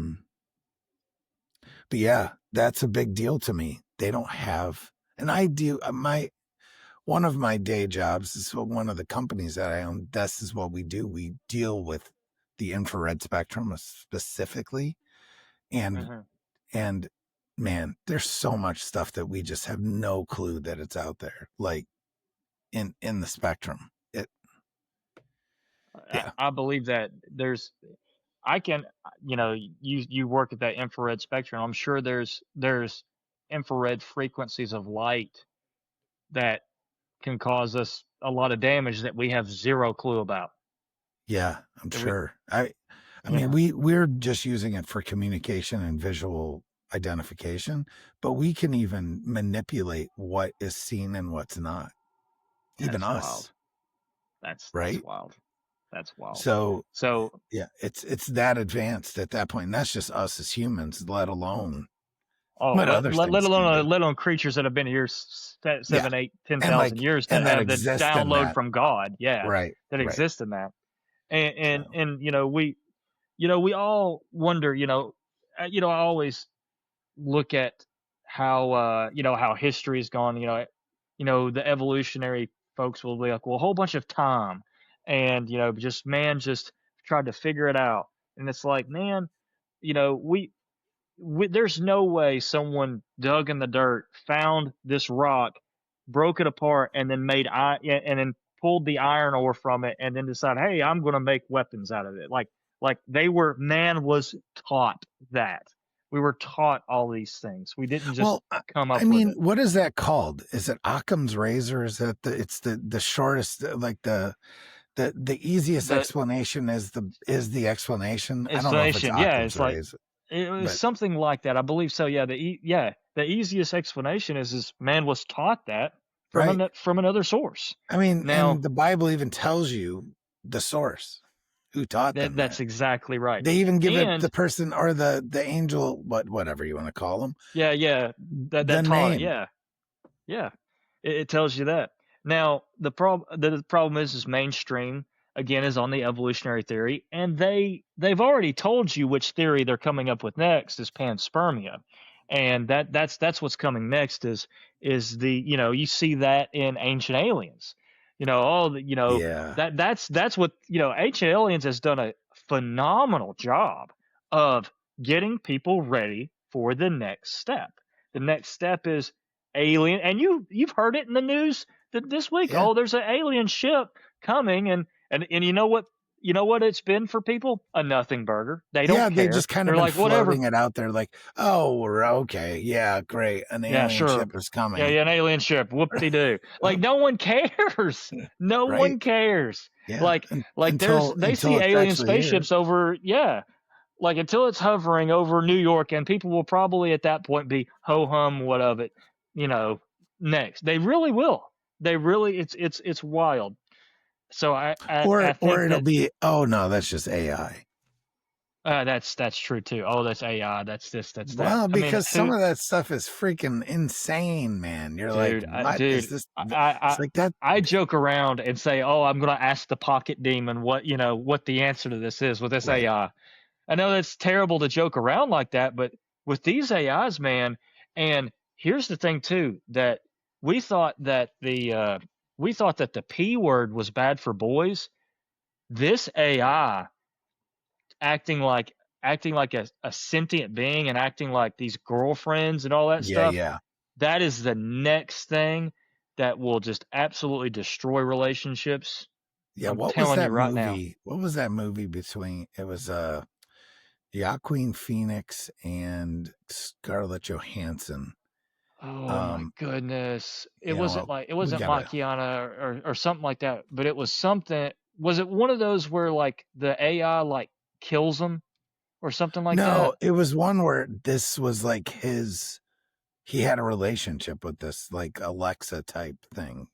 yeah, that's a big deal to me. They don't have, and I do, one of my day jobs is one of the companies that I own. This is what we do. We deal with the infrared spectrum specifically. And man, there's so much stuff that we just have no clue that it's out there, like in the spectrum. I believe that you work at that infrared spectrum. I'm sure there's infrared frequencies of light that can cause us a lot of damage that we have zero clue about. Yeah, I'm sure. I mean, we're just using it for communication and visual identification, but we can even manipulate what is seen and what's not. Even That's us. Wild. That's right. wild. That's wild. So yeah, it's that advanced at that point. And that's just us as humans, let alone let alone creatures that have been here 7, 8, 10,000 years that have the download that. from God. Yeah. Right. That exist in that. And we all wonder, I always look at how how history's gone. The evolutionary folks will be like, well, a whole bunch of time, and just man just tried to figure it out, and it's like, man, we there's no way someone dug in the dirt, found this rock, broke it apart, and then and then pulled the iron ore from it, and then decided, hey, I'm going to make weapons out of it. Like man was taught that. We were taught all these things. We didn't just come up with it. What is that called? Is it Occam's razor? Is that it's the shortest, like the easiest explanation is the explanation? I don't know if it's Occam's razor. It was something like that. I believe so. Yeah. The easiest explanation is man was taught that from another source. I mean, now, and the Bible even tells you the source who taught them. That's exactly right. They even give it the person or the angel, whatever you want to call them. Yeah. Yeah. That taught it. Yeah. Yeah. It tells you that. Now, the problem is mainstream, again, is on the evolutionary theory, and they've already told you which theory they're coming up with next is panspermia, and that's what's coming next is the you see that in Ancient Aliens, that's what Ancient Aliens has done a phenomenal job of getting people ready for the next step. The next step is alien, and you've heard it in the news this week. Yeah. Oh, there's an alien ship coming, and you know what it's been for people? A nothing burger. They don't care. They just kind of like floating it out there, like, oh, we're okay, yeah, great, an alien ship is coming. Yeah, an alien ship. Whoop-de-doo. Like no one cares. No one cares. Yeah. Like they see alien spaceships over. Yeah. Like until it's hovering over New York, and people will probably at that point be ho hum what of it, next. They really will. They really, it's wild. So I think it'll be, oh no, that's just AI. That's true too. Oh, that's AI. That's this. That's that. Well, because some of that stuff is freaking insane, man. You're like, what is this? It's like that. I joke around and say, oh, I'm going to ask the pocket demon what the answer to this is with this AI. I know that's terrible to joke around like that, but with these AIs, man, and here's the thing too, that we thought that the P word was bad for boys. This AI acting like a sentient being and acting like these girlfriends and all that stuff. Yeah. That is the next thing that will just absolutely destroy relationships. Yeah, what was that movie? What was that movie between? It was Joaquin Phoenix and Scarlett Johansson. Oh my goodness! It wasn't Machiana or something like that, but it was something. Was it one of those where like the AI like kills them or something like that? No, it was one where this was like he had a relationship with this like Alexa type thing,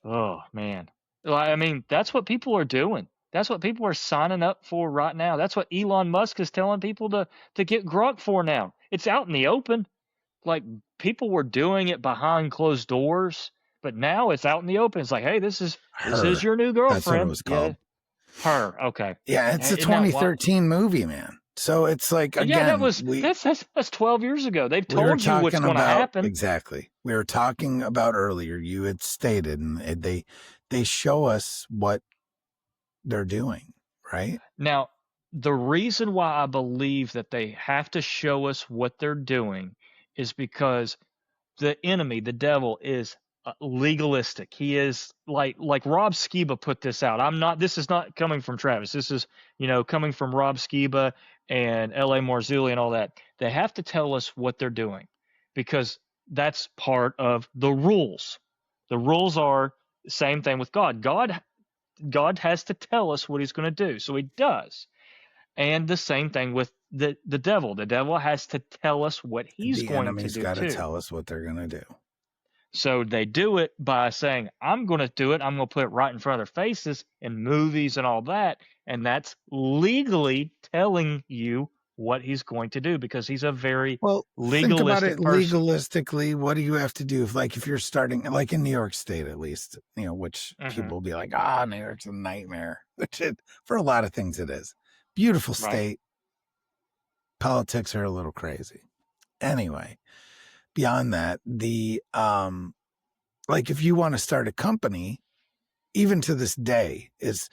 Oh man. Well, I mean, that's what people are doing. That's what people are signing up for right now. That's what Elon Musk is telling people to get Grok for now. It's out in the open. Like people were doing it behind closed doors, but now it's out in the open. It's like, hey, this is your new girlfriend. That's what it was called. Yeah. Her. Okay. Yeah, it's a 2013 movie, man. So it's like, again, that's 12 years ago. They've told you what's going to happen. Exactly. We were talking about earlier. You had stated, and they show us what they're doing, right? Now, the reason why I believe that they have to show us what they're doing is because the enemy, the devil, is legalistic. He is like Rob Skiba put this out. This is not coming from Travis. This is, coming from Rob Skiba and L.A. Marzulli and all that. They have to tell us what they're doing because that's part of the rules. The rules are the same thing with God. God has to tell us what he's going to do. So he does. And the same thing with the devil. The devil has to tell us what he's The going to enemy's do got to too. tell us what they're going to do. So they do it by saying, I'm going to do it. I'm going to put it right in front of their faces in movies and all that. And that's legally telling you what he's going to do, because he's a very think about it person. legalistically. What do you have to do if you're starting, like in New York State, at least, which people will be like, New York's a nightmare, which for a lot of things it is. Beautiful state. Right. Politics are a little crazy. Anyway, beyond that, if you want to start a company, even to this day, is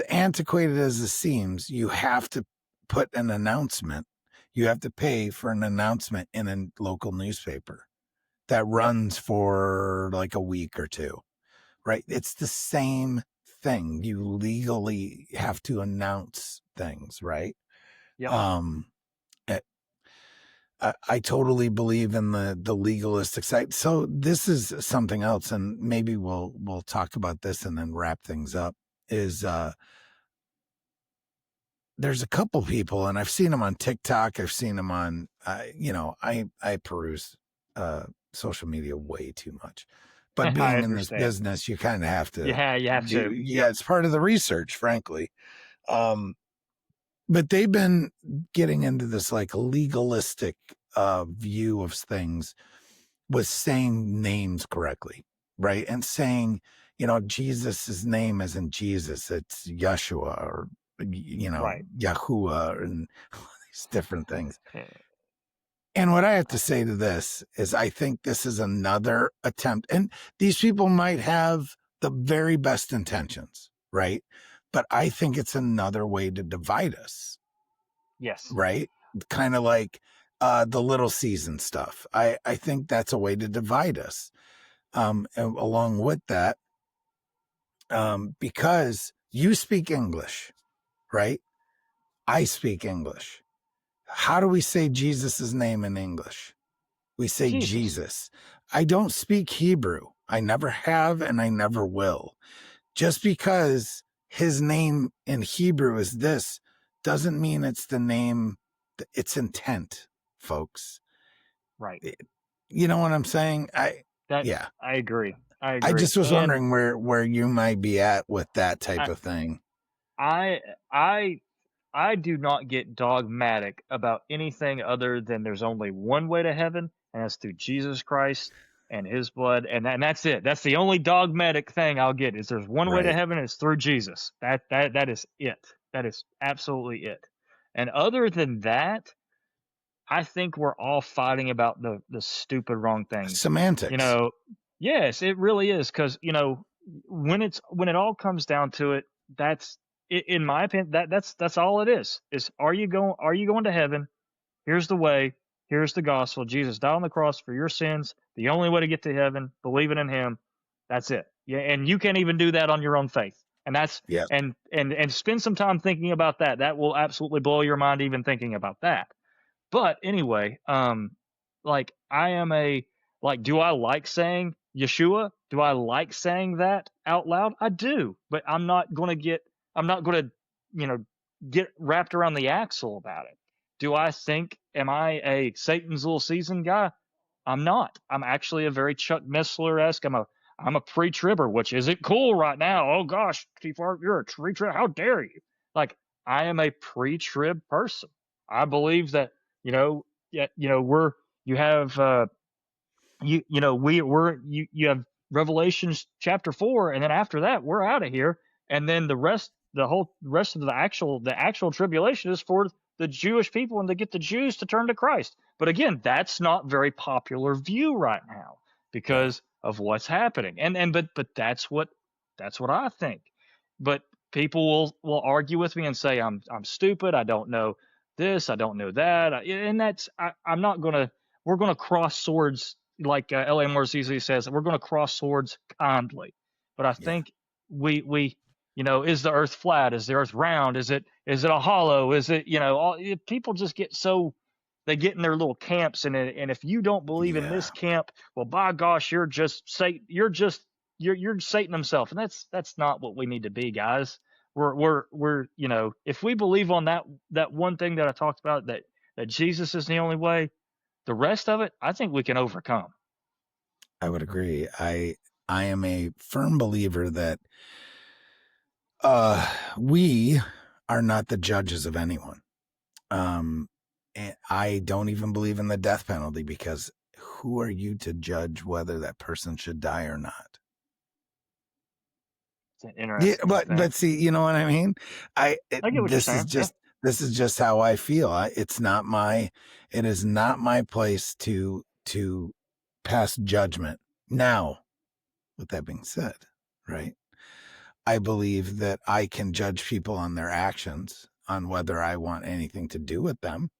antiquated as it seems, you have to put an announcement. You have to pay for an announcement in a local newspaper that runs for like a week or two, right? It's the same thing. You legally have to announce things, right? Yeah. I totally believe in the legalistic side. So this is something else, and maybe we'll talk about this and then wrap things up. Is there's a couple people, and I've seen them on TikTok. I've seen them on, I peruse social media way too much, but being in this business, you kind of have to. Yeah, you have to. Yeah, it's part of the research, frankly. But they've been getting into this like legalistic view of things with saying names correctly, right? And saying, Jesus's name isn't Jesus, it's Yeshua or, right. Yahuwah and all these different things. And what I have to say to this is I think this is another attempt, and these people might have the very best intentions, right? But I think it's another way to divide us. Yes. Right? Kind of like the Little Season stuff. I think that's a way to divide us. And along with that, because you speak English, right? I speak English. How do we say Jesus' name in English? We say Jesus. I don't speak Hebrew. I never have, and I never will. Just because his name in Hebrew is this doesn't mean it's the name, it's intent, folks. Right. You know what I'm saying? I agree. I just was wondering where you might be at with that type of thing. I do not get dogmatic about anything other than there's only one way to heaven, and that's through Jesus Christ and his blood, and that's it. That's the only dogmatic thing I'll get, is there's one way to heaven, and it's through Jesus. That is it. That is absolutely it. And other than that, I think we're all fighting about the stupid wrong things. Semantics. Yes, it really is, because when it all comes down to it, that's, in my opinion, that's all it is are you going to heaven? Here's the way. Here's the gospel. Jesus died on the cross for your sins. The only way to get to heaven, believing in him. That's it. Yeah, and you can't even do that on your own faith. And that's and spend some time thinking about that. That will absolutely blow your mind, even thinking about that. But anyway, like I am do I like saying Yeshua? Do I like saying that out loud? I do, but I'm not going to get wrapped around the axle about it. Do I think, am I a Satan's little season guy? I'm not. I'm actually a very Chuck Missler-esque. I'm a pre-tribber, which isn't cool right now. Oh gosh, you're a pre-trib. How dare you? Like, I am a pre-trib person. I believe that, you have Revelations chapter 4, and then after that we're out of here, and then the rest of the actual tribulation is for the Jewish people and to get the Jews to turn to Christ. But again, that's not very popular view right now because of what's happening. But that's what I think. But people will argue with me and say I'm stupid. I don't know this. I don't know that. And I'm not gonna. We're gonna cross swords, like L.A. Morris easily says. We're gonna cross swords kindly. But I think we is the earth flat? Is the earth round? Is it a hollow? Is it, people just get they get in their little camps, and if you don't believe in this camp, well, by gosh, you're just Satan. You're Satan himself, and that's not what we need to be, guys. we're if we believe on that one thing that I talked about, that Jesus is the only way, the rest of it, I think we can overcome. I would agree. I am a firm believer that we are not the judges of anyone. And I don't even believe in the death penalty, because who are you to judge whether that person should die or not? It's an interesting thing. But see, you know what I mean? I get what you're saying. This is just how I feel. It is not my place to pass judgment. Now, with that being said, right? I believe that I can judge people on their actions, on whether I want anything to do with them,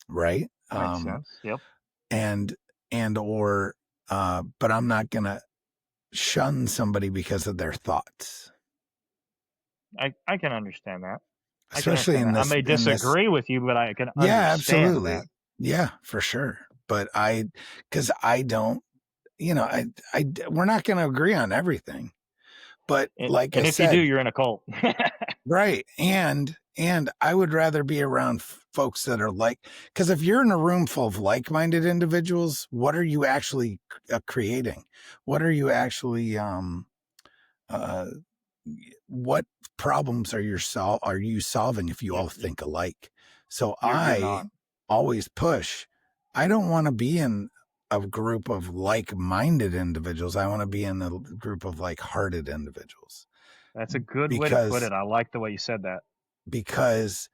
right? Makes sense. Yep. But I'm not gonna shun somebody because of their thoughts. I can understand that. Especially in this. I may disagree with you, but I can understand. Yeah, absolutely. That. Yeah, for sure. But because I don't, we're not going to agree on everything. But if you do, you're in a cult. Right. And I would rather be around folks that are because if you're in a room full of like-minded individuals, what are you actually creating? What are you actually, what problems are you solving if you all think alike? So I always push. I don't want to be in a group of like-minded individuals. I want to be in a group of like-hearted individuals. That's a good way to put it. I like the way you said that. Because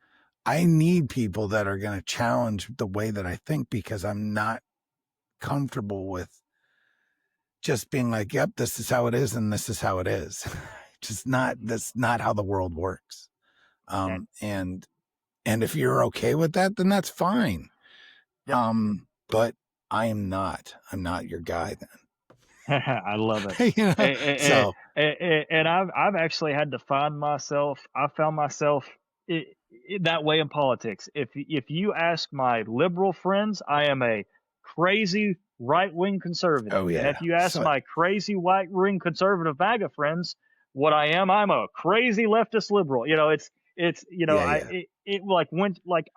I need people that are going to challenge the way that I think, because I'm not comfortable with just being like, yep, this is how it is and this is how it is. That's not how the world works. And if you're okay with that, then that's fine. Yep. But I'm not your guy then. I love it. And I've actually had to find myself. I found myself that way in politics. If you ask my liberal friends, I am a crazy right-wing conservative. Oh, yeah. And if you ask my crazy right-wing conservative MAGA friends what I am, I'm a crazy leftist liberal.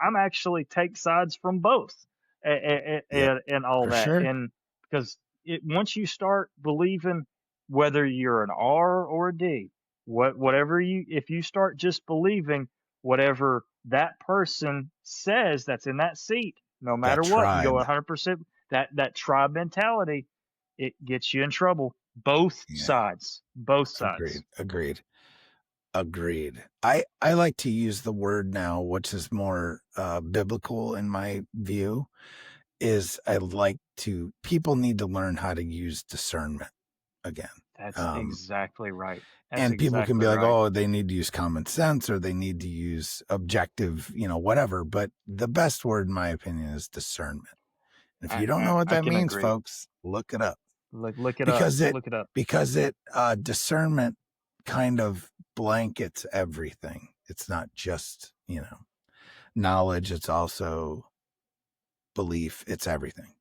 I'm actually take sides from both and all that. Sure. And because once you start believing, whether you're an R or a D, if you start just believing whatever that person says that's in that seat, no matter what, you go 100%, that tribe mentality, it gets you in trouble. Both sides. Agreed. I like to use the word now, which is more biblical in my view, is people need to learn how to use discernment again. That's exactly right. And people can be like, oh, they need to use common sense, or they need to use objective, whatever. But the best word, in my opinion, is discernment. If you don't know what that means, folks, look it up. Look it up. Because discernment kind of blankets everything. It's not just, knowledge. It's also belief. It's everything.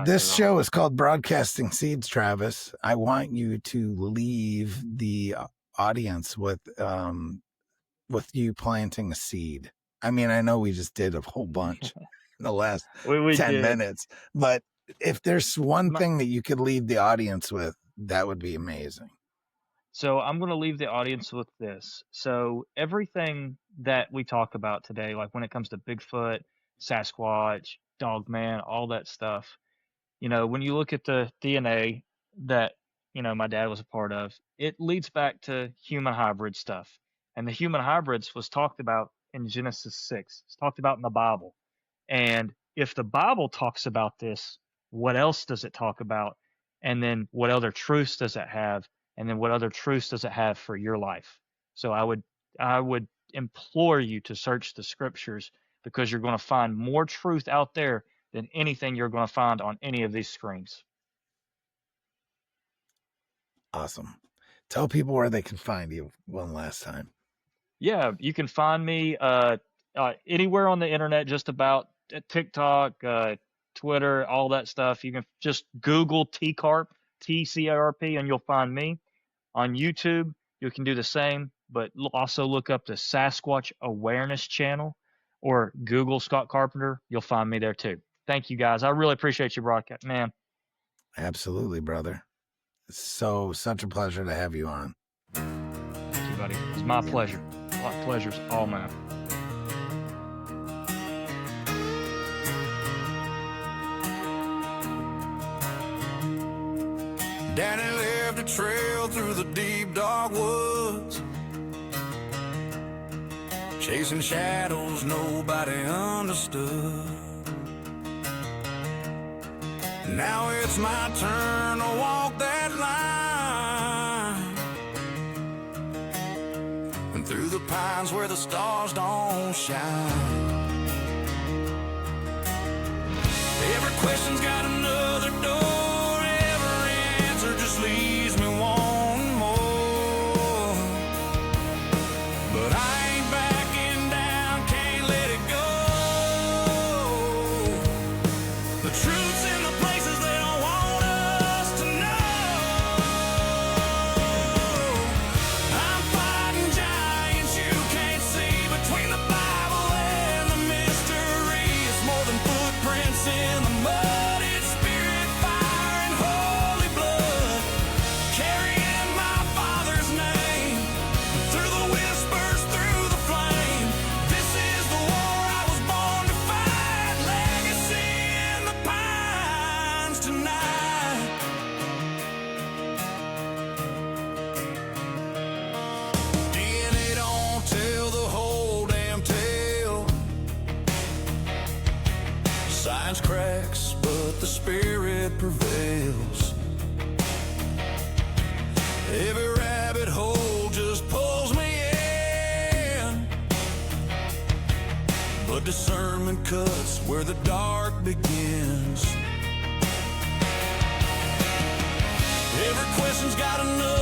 This show is called Broadcasting Seeds, Travis. I want you to leave the audience with you planting a seed. I mean, I know we just did a whole bunch in the last 10 minutes, but if there's one thing that you could leave the audience with, that would be amazing. So I'm going to leave the audience with this. So everything that we talk about today, like when it comes to Bigfoot, Sasquatch, Dogman, all that stuff, when you look at the DNA that, my dad was a part of, it leads back to human hybrid stuff. And the human hybrids was talked about in Genesis 6. It's talked about in the Bible. And if the Bible talks about this, what else does it talk about? And then what other truths does it have? And then what other truths does it have for your life? So I would implore you to search the scriptures, because you're going to find more truth out there than anything you're going to find on any of these screens. Awesome. Tell people where they can find you one last time. Yeah, you can find me anywhere on the internet, just about TikTok, Twitter, all that stuff. You can just Google TCARP, TCARP, and you'll find me. On YouTube, you can do the same, but also look up the Sasquatch Awareness Channel or Google Scott Carpenter. You'll find me there too. Thank you, guys. I really appreciate your broadcast, man. Absolutely, brother. It's such a pleasure to have you on. Thank you, buddy. It's my pleasure. My pleasure's all mine. Danny left a trail through the deep dark woods, chasing shadows nobody understood. Now it's my turn to walk that line, and through the pines where the stars don't shine. Every question's got another door, every answer just leaves me wanting more. But I ain't backing down, can't let it go. The truth's in the places they don't want us to know. I'm fighting giants you can't see between the Bible and the mystery. It's more than footprints in the mud, it's spirit, fire, and holy blood, carrying my Father's name through the whispers, through the flame. This is the war I was born to fight, legacy in the pines tonight. DNA don't tell the whole damn tale. Science cracks, but the spirit prevails. Every rabbit hole just pulls me in, but discernment cuts where the dark begins. Every question's got another